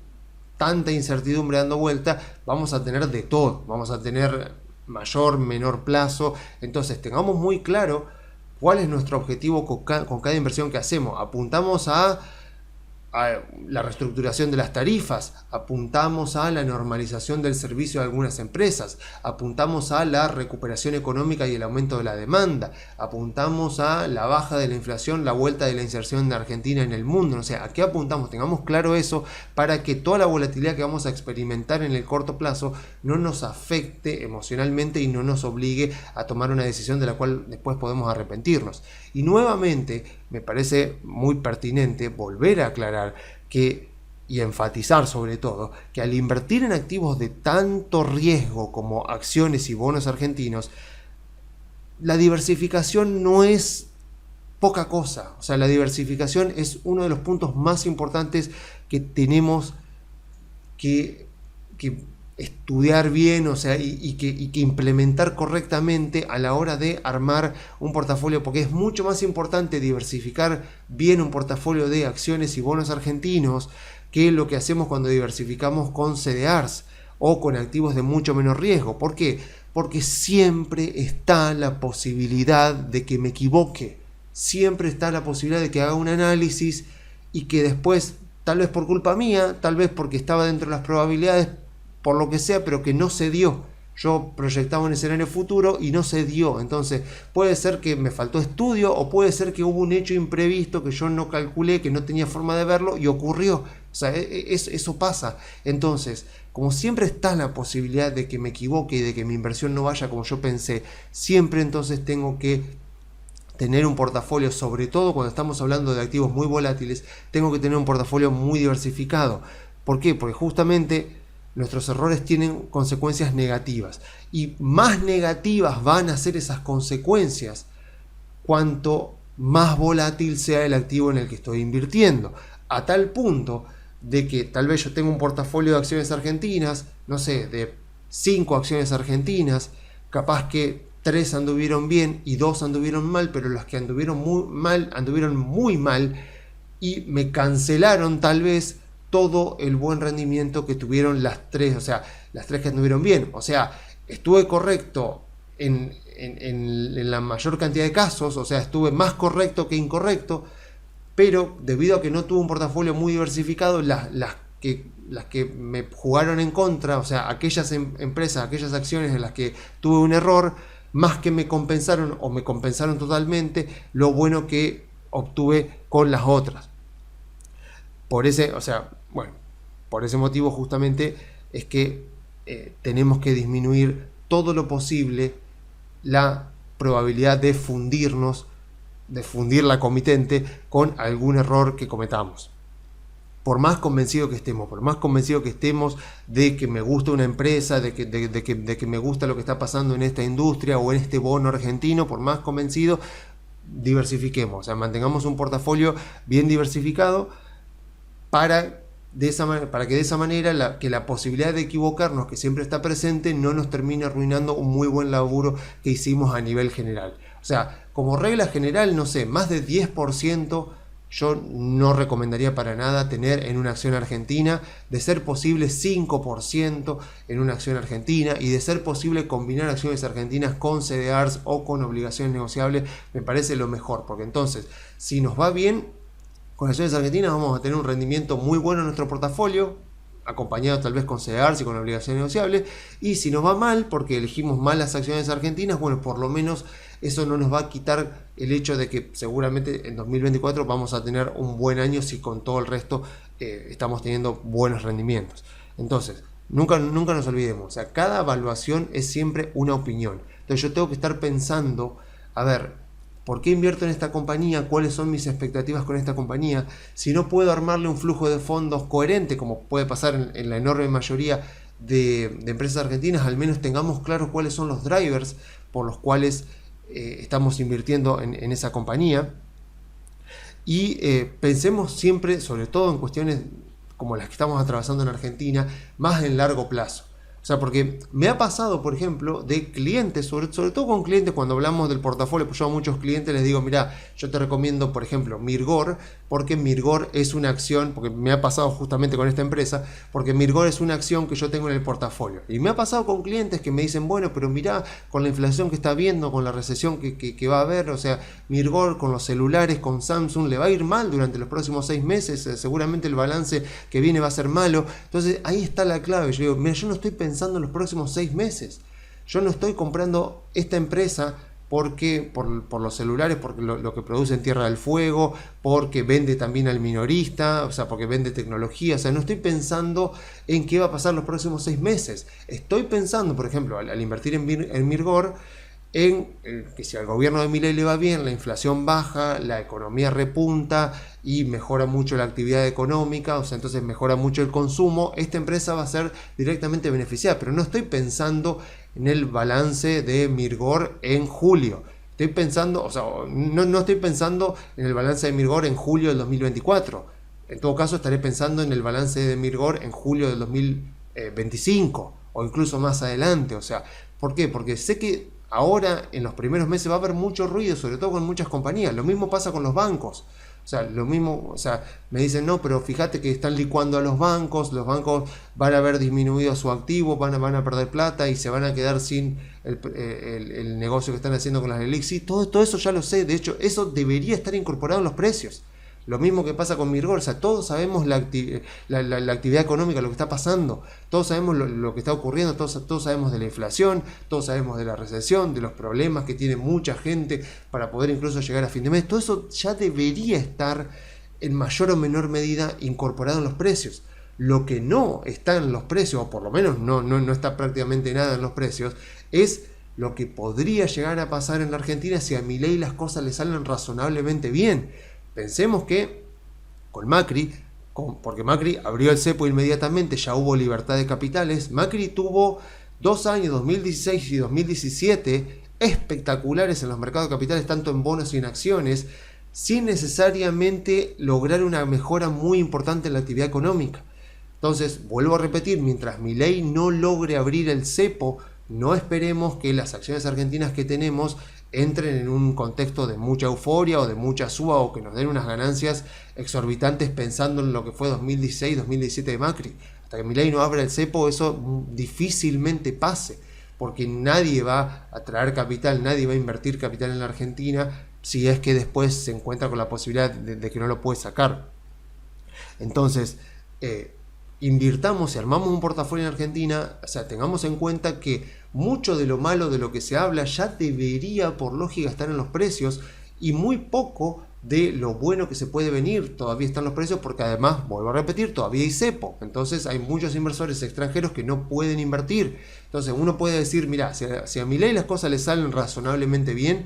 tanta incertidumbre dando vuelta, vamos a tener de todo. Vamos a tener mayor, menor plazo. Entonces, tengamos muy claro cuál es nuestro objetivo con cada inversión que hacemos. Apuntamos a la reestructuración de las tarifas, apuntamos a la normalización del servicio de algunas empresas, apuntamos a la recuperación económica y el aumento de la demanda, apuntamos a la baja de la inflación, la vuelta de la inserción de Argentina en el mundo. O sea, ¿a qué apuntamos? Tengamos claro eso para que toda la volatilidad que vamos a experimentar en el corto plazo no nos afecte emocionalmente y no nos obligue a tomar una decisión de la cual después podemos arrepentirnos. Y nuevamente me parece muy pertinente volver a aclarar y enfatizar sobre todo que al invertir en activos de tanto riesgo como acciones y bonos argentinos, la diversificación no es poca cosa. O sea, la diversificación es uno de los puntos más importantes que tenemos que estudiar bien, o sea, y que implementar correctamente a la hora de armar un portafolio, porque es mucho más importante diversificar bien un portafolio de acciones y bonos argentinos que lo que hacemos cuando diversificamos con CDRs o con activos de mucho menor riesgo. ¿Por qué? Porque siempre está la posibilidad de que me equivoque, siempre está la posibilidad de que haga un análisis y que después, tal vez por culpa mía, tal vez porque estaba dentro de las probabilidades, por lo que sea, pero que no se dio. Yo proyectaba un escenario futuro y no se dio. Entonces puede ser que me faltó estudio o puede ser que hubo un hecho imprevisto que yo no calculé, que no tenía forma de verlo y ocurrió. O sea, eso pasa. Entonces, como siempre está la posibilidad de que me equivoque y de que mi inversión no vaya como yo pensé, siempre entonces tengo que tener un portafolio, sobre todo cuando estamos hablando de activos muy volátiles, tengo que tener un portafolio muy diversificado. ¿Por qué? Porque justamente nuestros errores tienen consecuencias negativas y más negativas van a ser esas consecuencias cuanto más volátil sea el activo en el que estoy invirtiendo, a tal punto de que tal vez yo tengo un portafolio de acciones argentinas, no sé, de 5 acciones argentinas, capaz que 3 anduvieron bien y 2 anduvieron mal, pero las que anduvieron muy mal y me cancelaron tal vez todo el buen rendimiento que tuvieron las 3, o sea, las 3 que anduvieron bien. O sea, estuve correcto en la mayor cantidad de casos, o sea, estuve más correcto que incorrecto, pero debido a que no tuve un portafolio muy diversificado, las que me jugaron en contra, o sea, aquellas empresas, aquellas acciones en las que tuve un error, más que me compensaron o me compensaron totalmente lo bueno que obtuve con las otras. Por ese motivo justamente es que tenemos que disminuir todo lo posible la probabilidad de fundir la comitente con algún error que cometamos. Por más convencido que estemos de que me gusta una empresa, de que me gusta lo que está pasando en esta industria o en este bono argentino, por más convencido, diversifiquemos, o sea, mantengamos un portafolio bien diversificado para que de esa manera la posibilidad de equivocarnos, que siempre está presente, no nos termine arruinando un muy buen laburo que hicimos a nivel general. O sea, como regla general, no sé, más de 10% yo no recomendaría para nada tener en una acción argentina, de ser posible 5% en una acción argentina, y de ser posible combinar acciones argentinas con CDRs o con obligaciones negociables, me parece lo mejor, porque entonces, si nos va bien con acciones argentinas, vamos a tener un rendimiento muy bueno en nuestro portafolio, acompañado tal vez con CDRs y con obligaciones negociables, y si nos va mal porque elegimos mal las acciones argentinas, bueno, por lo menos eso no nos va a quitar el hecho de que seguramente en 2024 vamos a tener un buen año si con todo el resto estamos teniendo buenos rendimientos. Entonces, nunca nos olvidemos, o sea, cada evaluación es siempre una opinión. Entonces yo tengo que estar pensando, a ver, ¿por qué invierto en esta compañía? ¿Cuáles son mis expectativas con esta compañía? Si no puedo armarle un flujo de fondos coherente, como puede pasar en la enorme mayoría de empresas argentinas, al menos tengamos claro cuáles son los drivers por los cuales estamos invirtiendo en esa compañía. Y pensemos siempre, sobre todo en cuestiones como las que estamos atravesando en Argentina, más en largo plazo. O sea, porque me ha pasado, por ejemplo, de clientes, sobre todo con clientes cuando hablamos del portafolio, pues yo a muchos clientes les digo, mira, yo te recomiendo, por ejemplo, Mirgor, porque Mirgor es una acción, porque me ha pasado justamente con esta empresa, porque Mirgor es una acción que yo tengo en el portafolio. Y me ha pasado con clientes que me dicen, bueno, pero mira, con la inflación que está habiendo, con la recesión que va a haber, o sea, Mirgor con los celulares, con Samsung, le va a ir mal durante los próximos 6 meses, seguramente el balance que viene va a ser malo. Entonces ahí está la clave. Yo digo, mira, yo no estoy pensando en los próximos 6 meses. Yo no estoy comprando esta empresa porque por los celulares, porque lo que produce en Tierra del Fuego, porque vende también al minorista, o sea, porque vende tecnología. O sea, no estoy pensando en qué va a pasar los próximos 6 meses. Estoy pensando, por ejemplo, al invertir en Mirgor, en que si al gobierno de Milei le va bien, la inflación baja, la economía repunta y mejora mucho la actividad económica, o sea, entonces mejora mucho el consumo, esta empresa va a ser directamente beneficiada, pero no estoy pensando en el balance de Mirgor en julio. Estoy pensando, o sea, no estoy pensando en el balance de Mirgor en julio del 2024. En todo caso, estaré pensando en el balance de Mirgor en julio del 2025 o incluso más adelante. O sea, ¿por qué? Porque sé que ahora, en los primeros meses, va a haber mucho ruido, sobre todo con muchas compañías. Lo mismo pasa con los bancos. O sea, me dicen, no, pero fíjate que están licuando a los bancos van a haber disminuido su activo, van a perder plata y se van a quedar sin el negocio que están haciendo con las LELIQ. Sí, todo eso ya lo sé, de hecho, eso debería estar incorporado en los precios. Lo mismo que pasa con Mirgor, o sea, todos sabemos la actividad económica, lo que está pasando, todos sabemos lo que está ocurriendo, todos sabemos de la inflación, todos sabemos de la recesión, de los problemas que tiene mucha gente para poder incluso llegar a fin de mes. Todo eso ya debería estar en mayor o menor medida incorporado en los precios. Lo que no está en los precios, o por lo menos no está prácticamente nada en los precios, es lo que podría llegar a pasar en la Argentina si a Milei las cosas le salen razonablemente bien. Pensemos que con Macri, porque Macri abrió el cepo inmediatamente, ya hubo libertad de capitales. Macri tuvo 2 años, 2016 y 2017, espectaculares en los mercados de capitales, tanto en bonos y en acciones. sin necesariamente lograr una mejora muy importante en la actividad económica. Entonces, vuelvo a repetir, mientras Milei no logre abrir el cepo, no esperemos que las acciones argentinas que tenemos entren en un contexto de mucha euforia o de mucha suba o que nos den unas ganancias exorbitantes pensando en lo que fue 2016-2017 de Macri. Hasta que Milei no abra el cepo, eso difícilmente pase, porque nadie va a traer capital, nadie va a invertir capital en la Argentina si es que después se encuentra con la posibilidad de que no lo puede sacar. Entonces, invirtamos y armamos un portafolio en Argentina, o sea, tengamos en cuenta que mucho de lo malo de lo que se habla ya debería por lógica estar en los precios y muy poco de lo bueno que se puede venir todavía están los precios, porque además, vuelvo a repetir, todavía hay cepo, entonces hay muchos inversores extranjeros que no pueden invertir. Entonces uno puede decir, mira, si a Milei las cosas le salen razonablemente bien,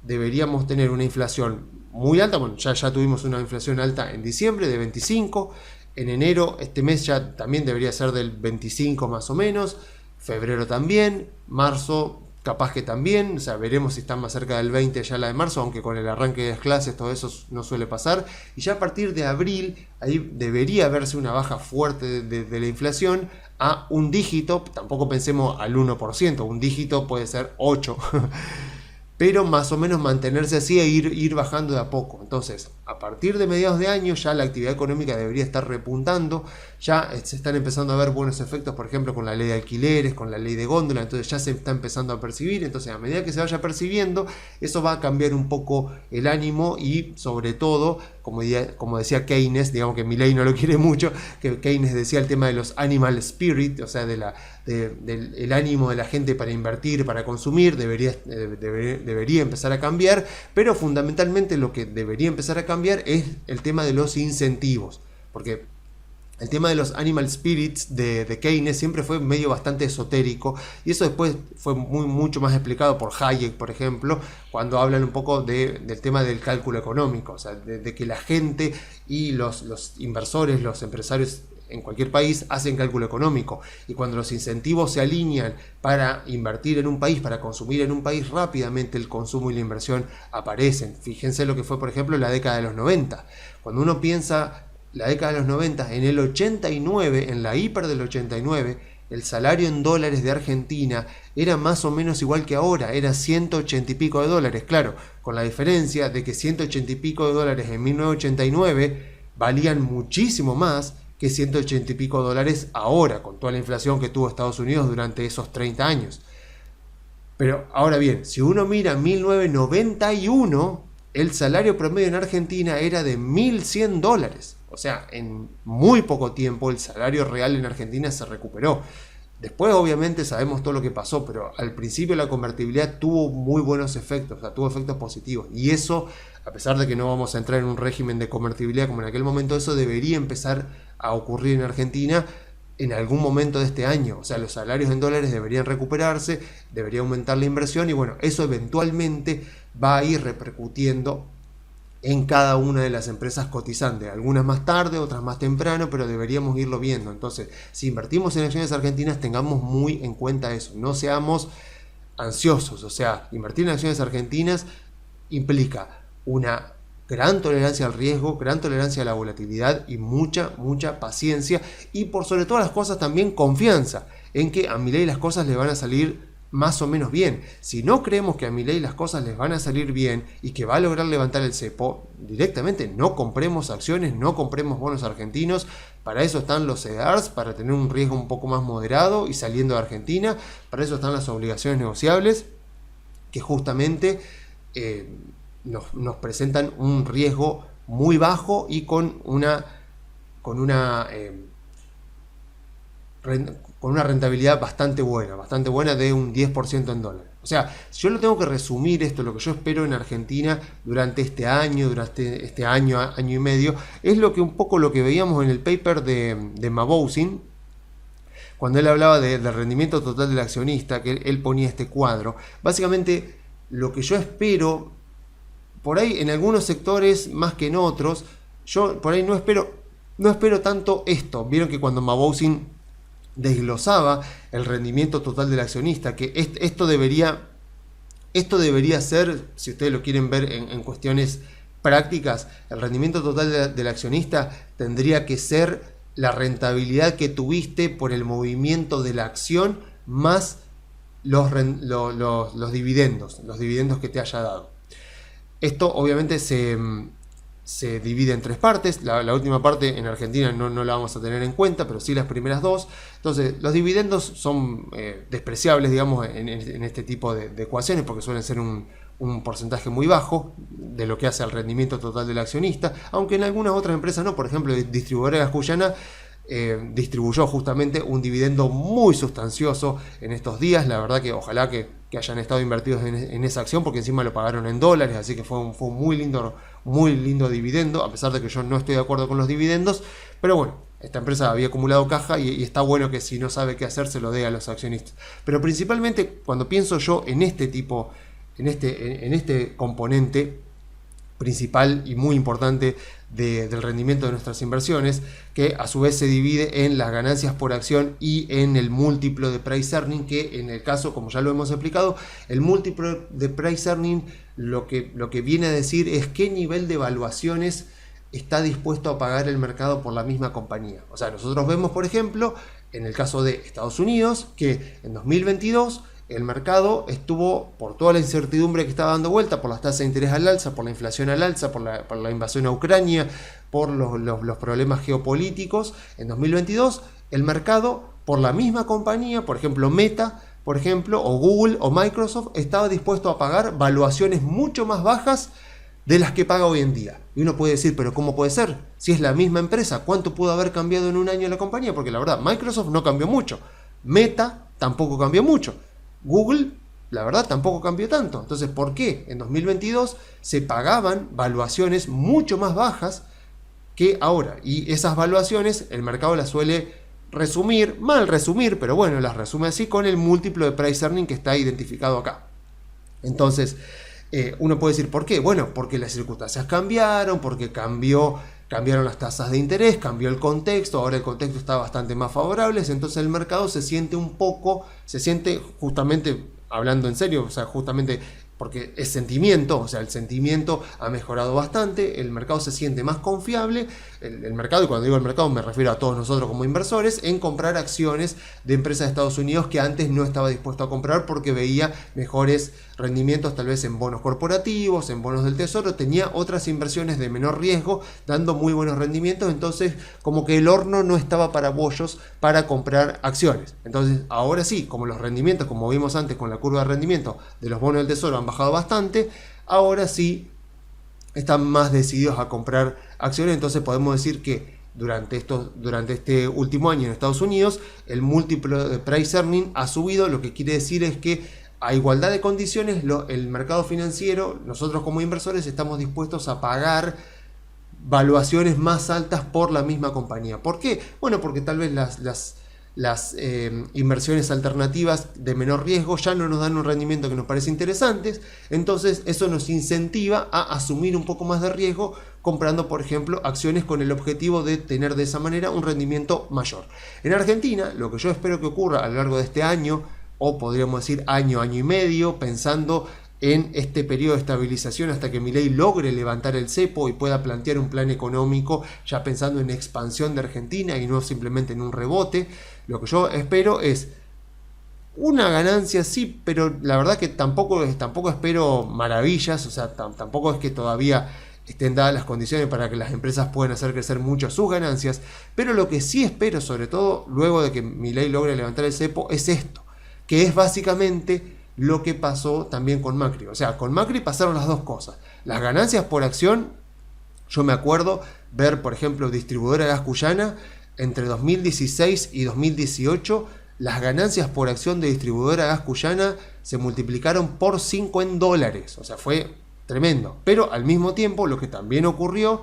deberíamos tener una inflación muy alta. Bueno, ya tuvimos una inflación alta en diciembre de 25, en enero, este mes ya también debería ser del 25 más o menos, febrero también, marzo capaz que también, o sea, veremos si están más cerca del 20 ya la de marzo, aunque con el arranque de las clases todo eso no suele pasar, y ya a partir de abril ahí debería verse una baja fuerte de la inflación a un dígito, tampoco pensemos al 1%, un dígito puede ser 8%, pero más o menos mantenerse así e ir bajando de a poco. Entonces, a partir de mediados de año ya la actividad económica debería estar repuntando, ya se están empezando a ver buenos efectos, por ejemplo, con la ley de alquileres, con la ley de góndola, entonces ya se está empezando a percibir, entonces a medida que se vaya percibiendo, eso va a cambiar un poco el ánimo y sobre todo, como decía Keynes, digamos que Milei no lo quiere mucho, que Keynes decía el tema de los animal spirit, o sea, del ánimo de la gente para invertir, para consumir, debería empezar a cambiar, pero fundamentalmente lo que debería empezar a cambiar es el tema de los incentivos, porque el tema de los animal spirits de Keynes siempre fue medio bastante esotérico, y eso después fue mucho más explicado por Hayek, por ejemplo, cuando hablan un poco del tema del cálculo económico, o sea, de que la gente y los inversores, los empresarios en cualquier país hacen cálculo económico, y cuando los incentivos se alinean para invertir en un país, para consumir en un país, rápidamente el consumo y la inversión aparecen. Fíjense lo que fue, por ejemplo, la década de los 90. Cuando uno piensa la década de los 90, en el 89, en la hiper del 89, el salario en dólares de Argentina era más o menos igual que ahora, era 180 y pico de dólares, claro, con la diferencia de que 180 y pico de dólares en 1989 valían muchísimo más que 180 y pico dólares ahora, con toda la inflación que tuvo Estados Unidos durante esos 30 años. Pero ahora bien, si uno mira 1991, el salario promedio en Argentina era de 1.100 dólares. O sea, en muy poco tiempo el salario real en Argentina se recuperó. Después obviamente sabemos todo lo que pasó, pero al principio la convertibilidad tuvo muy buenos efectos, o sea, tuvo efectos positivos. Y eso, a pesar de que no vamos a entrar en un régimen de convertibilidad como en aquel momento, eso debería empezar a ocurrir en Argentina en algún momento de este año. O sea, los salarios en dólares deberían recuperarse, debería aumentar la inversión y bueno, eso eventualmente va a ir repercutiendo en cada una de las empresas cotizantes, algunas más tarde, otras más temprano, pero deberíamos irlo viendo. Entonces, si invertimos en acciones argentinas, tengamos muy en cuenta eso, no seamos ansiosos. O sea, invertir en acciones argentinas implica una gran tolerancia al riesgo, gran tolerancia a la volatilidad y mucha paciencia, y por sobre todas las cosas también confianza en que a Milei las cosas le van a salir más o menos bien. Si no creemos que a Milei las cosas les van a salir bien y que va a lograr levantar el cepo, directamente no compremos acciones, no compremos bonos argentinos. Para eso están los CDRs, para tener un riesgo un poco más moderado y saliendo de Argentina. Para eso están las obligaciones negociables, que justamente nos presentan un riesgo muy bajo y con una rentabilidad bastante buena de un 10% en dólares. O sea, si yo lo tengo que resumir esto, lo que yo espero en Argentina durante este año y medio, es un poco lo que veíamos en el paper de Mabousin, cuando él hablaba del rendimiento total del accionista, que él ponía este cuadro. Básicamente, lo que yo espero, por ahí en algunos sectores más que en otros, yo por ahí no espero tanto esto. Vieron que cuando Mabousin desglosaba el rendimiento total del accionista, que esto debería ser, si ustedes lo quieren ver en cuestiones prácticas, el rendimiento total del accionista tendría que ser la rentabilidad que tuviste por el movimiento de la acción más los dividendos, los dividendos que te haya dado. Esto obviamente se divide en tres partes. La última parte en Argentina no la vamos a tener en cuenta, pero sí las primeras dos. Entonces, los dividendos son despreciables, digamos, en este tipo de ecuaciones, porque suelen ser un porcentaje muy bajo de lo que hace al rendimiento total del accionista, aunque en algunas otras empresas no. Por ejemplo, Distribuidora Gas Cuyana distribuyó justamente un dividendo muy sustancioso en estos días. La verdad que ojalá que hayan estado invertidos en esa acción, porque encima lo pagaron en dólares, así que fue un muy lindo dividendo, a pesar de que yo no estoy de acuerdo con los dividendos. Pero bueno, esta empresa había acumulado caja y está bueno que si no sabe qué hacer se lo dé a los accionistas. Pero principalmente cuando pienso yo en este componente principal y muy importante del rendimiento de nuestras inversiones, que a su vez se divide en las ganancias por acción y en el múltiplo de price earning, que en el caso, como ya lo hemos explicado, el múltiplo de price earning lo que viene a decir es qué nivel de evaluaciones está dispuesto a pagar el mercado por la misma compañía. O sea, nosotros vemos, por ejemplo, en el caso de Estados Unidos, que en 2022 el mercado estuvo, por toda la incertidumbre que estaba dando vuelta, por las tasas de interés al alza, por la inflación al alza, por la invasión a Ucrania, por los problemas geopolíticos, en 2022 el mercado, por la misma compañía, por ejemplo Meta, por ejemplo, o Google o Microsoft, estaba dispuesto a pagar valuaciones mucho más bajas de las que paga hoy en día. Y uno puede decir, pero ¿cómo puede ser? Si es la misma empresa, ¿cuánto pudo haber cambiado en un año la compañía? Porque la verdad, Microsoft no cambió mucho, Meta tampoco cambió mucho, Google, la verdad, tampoco cambió tanto. Entonces, ¿por qué en 2022 se pagaban valuaciones mucho más bajas que ahora? Y esas valuaciones el mercado las suele mal resumir, pero bueno, las resume así con el múltiplo de price earning que está identificado acá. Entonces, uno puede decir, ¿por qué? Bueno, porque las circunstancias cambiaron, porque cambiaron las tasas de interés, cambió el contexto, ahora el contexto está bastante más favorable, entonces el mercado se siente justamente, hablando en serio, o sea, justamente porque es sentimiento, o sea, el sentimiento ha mejorado bastante, el mercado se siente más confiable, el mercado, y cuando digo el mercado me refiero a todos nosotros como inversores, en comprar acciones de empresas de Estados Unidos que antes no estaba dispuesto a comprar porque veía mejores rendimientos tal vez en bonos corporativos, en bonos del tesoro, tenía otras inversiones de menor riesgo dando muy buenos rendimientos, entonces como que el horno no estaba para bollos para comprar acciones. Entonces ahora sí, como los rendimientos, como vimos antes con la curva de rendimiento de los bonos del tesoro han bajado bastante, ahora sí están más decididos a comprar acciones, entonces podemos decir que durante este último año en Estados Unidos el múltiplo de price earning ha subido, lo que quiere decir es que a igualdad de condiciones el mercado financiero, nosotros como inversores estamos dispuestos a pagar valuaciones más altas por la misma compañía. ¿Por qué? Bueno, porque tal vez las inversiones alternativas de menor riesgo ya no nos dan un rendimiento que nos parece interesante, entonces eso nos incentiva a asumir un poco más de riesgo comprando, por ejemplo, acciones con el objetivo de tener de esa manera un rendimiento mayor. En Argentina, lo que yo espero que ocurra a lo largo de este año, o podríamos decir año y medio, pensando en este periodo de estabilización hasta que Milei logre levantar el cepo y pueda plantear un plan económico ya pensando en expansión de Argentina y no simplemente en un rebote. Lo que yo espero es una ganancia, sí, pero la verdad que tampoco espero maravillas, o sea, tampoco es que todavía estén dadas las condiciones para que las empresas puedan hacer crecer mucho sus ganancias, pero lo que sí espero, sobre todo luego de que Milei logre levantar el cepo, es esto, que es básicamente lo que pasó también con Macri. O sea, con Macri pasaron las dos cosas. Las ganancias por acción, yo me acuerdo ver, por ejemplo, Distribuidora Gas Cuyana, entre 2016 y 2018, las ganancias por acción de Distribuidora Gas Cuyana se multiplicaron por 5 en dólares. O sea, fue tremendo. Pero al mismo tiempo, lo que también ocurrió,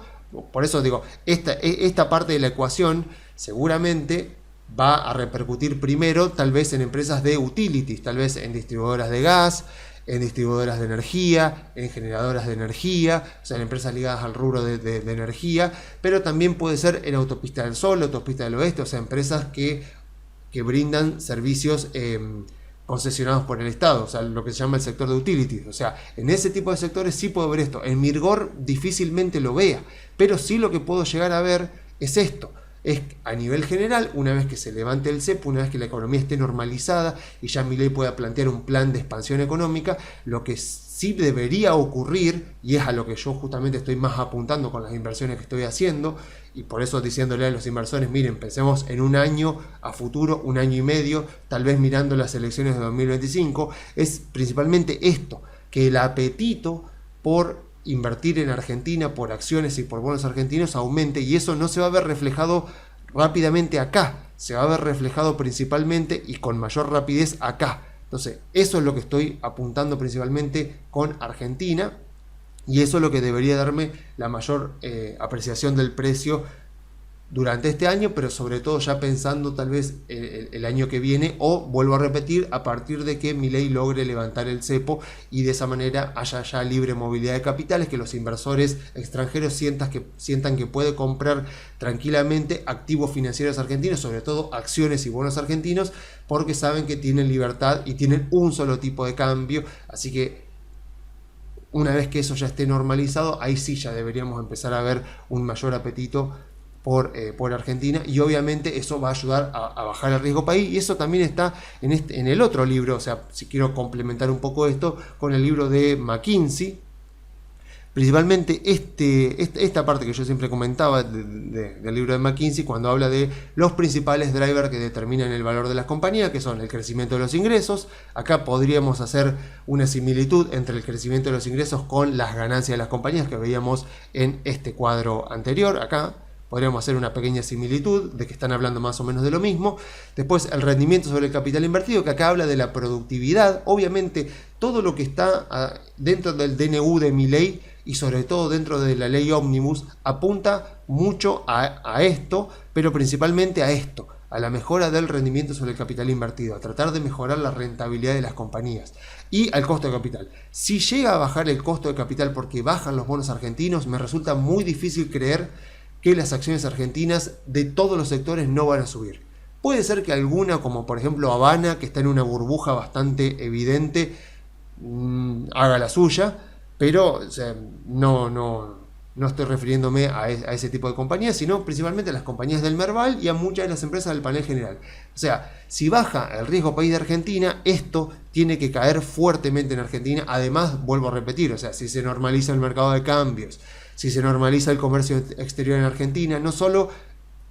por eso digo, esta parte de la ecuación seguramente va a repercutir primero tal vez en empresas de utilities, tal vez en distribuidoras de gas, en distribuidoras de energía, en generadoras de energía, o sea, en empresas ligadas al rubro de energía, pero también puede ser en Autopista del Sol, Autopista del Oeste, o sea, empresas que brindan servicios concesionados por el Estado, o sea, lo que se llama el sector de utilities. O sea, en ese tipo de sectores sí puedo ver esto. En Mirgor difícilmente lo vea, pero sí lo que puedo llegar a ver es esto. Es a nivel general, una vez que se levante el cepo, una vez que la economía esté normalizada y ya Milei pueda plantear un plan de expansión económica, lo que sí debería ocurrir, y es a lo que yo justamente estoy más apuntando con las inversiones que estoy haciendo, y por eso diciéndole a los inversores, miren, pensemos en un año a futuro, un año y medio, tal vez mirando las elecciones de 2025, es principalmente esto, que el apetito por invertir en Argentina, por acciones y por bonos argentinos aumente, y eso no se va a ver reflejado rápidamente acá, se va a ver reflejado principalmente y con mayor rapidez acá. Entonces, eso es lo que estoy apuntando principalmente con Argentina, y eso es lo que debería darme la mayor apreciación del precio durante este año, pero sobre todo ya pensando tal vez el año que viene, o vuelvo a repetir, a partir de que Milei logre levantar el cepo y de esa manera haya ya libre movilidad de capitales, que los inversores extranjeros sientan que puede comprar tranquilamente activos financieros argentinos, sobre todo acciones y bonos argentinos, porque saben que tienen libertad y tienen un solo tipo de cambio. Así que una vez que eso ya esté normalizado, ahí sí ya deberíamos empezar a ver un mayor apetito por Argentina, y obviamente eso va a ayudar a bajar el riesgo país, y eso también está en el otro libro. O sea, si quiero complementar un poco esto con el libro de McKinsey, principalmente esta parte que yo siempre comentaba del libro de McKinsey, cuando habla de los principales drivers que determinan el valor de las compañías, que son el crecimiento de los ingresos. Acá podríamos hacer una similitud entre el crecimiento de los ingresos con las ganancias de las compañías que veíamos en este cuadro anterior. Acá podríamos hacer una pequeña similitud de que están hablando más o menos de lo mismo. Después el rendimiento sobre el capital invertido, que acá habla de la productividad. Obviamente todo lo que está dentro del DNU de Milei y sobre todo dentro de la ley Omnibus apunta mucho a esto, pero principalmente a esto, a la mejora del rendimiento sobre el capital invertido, a tratar de mejorar la rentabilidad de las compañías y al costo de capital. Si llega a bajar el costo de capital porque bajan los bonos argentinos, me resulta muy difícil creer que las acciones argentinas de todos los sectores no van a subir. Puede ser que alguna, como por ejemplo Habana, que está en una burbuja bastante evidente, haga la suya, pero o sea, no estoy refiriéndome a ese tipo de compañías, sino principalmente a las compañías del Merval y a muchas de las empresas del panel general. O sea, si baja el riesgo país de Argentina, esto tiene que caer fuertemente en Argentina. Además, vuelvo a repetir, o sea, si se normaliza el mercado de cambios, si se normaliza el comercio exterior en Argentina, no solo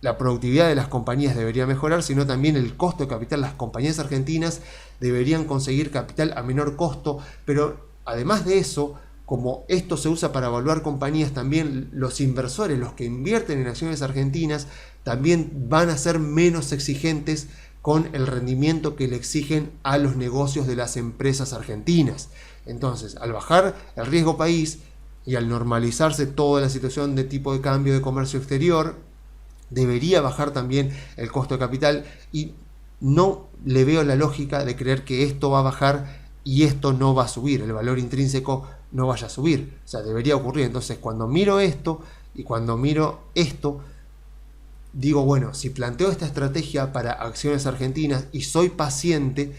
la productividad de las compañías debería mejorar, sino también el costo de capital. Las compañías argentinas deberían conseguir capital a menor costo, pero además de eso, como esto se usa para evaluar compañías, también los inversores, los que invierten en acciones argentinas, también van a ser menos exigentes con el rendimiento que le exigen a los negocios de las empresas argentinas. Entonces, al bajar el riesgo país y al normalizarse toda la situación de tipo de cambio de comercio exterior, debería bajar también el costo de capital, y no le veo la lógica de creer que esto va a bajar y esto no va a subir, el valor intrínseco no vaya a subir. O sea, debería ocurrir. Entonces, cuando miro esto y cuando miro esto, digo, bueno, si planteo esta estrategia para acciones argentinas y soy paciente,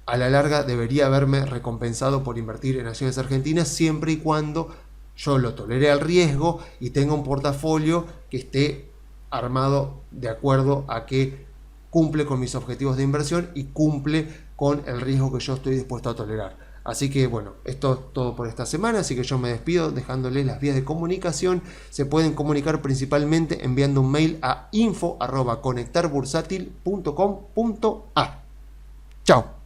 a la larga debería haberme recompensado por invertir en acciones argentinas, siempre y cuando yo lo tolere al riesgo y tenga un portafolio que esté armado de acuerdo a que cumple con mis objetivos de inversión y cumple con el riesgo que yo estoy dispuesto a tolerar. Así que bueno, esto es todo por esta semana, así que yo me despido dejándoles las vías de comunicación. Se pueden comunicar principalmente enviando un mail a info@conectarbursatil.com.ar. Chao.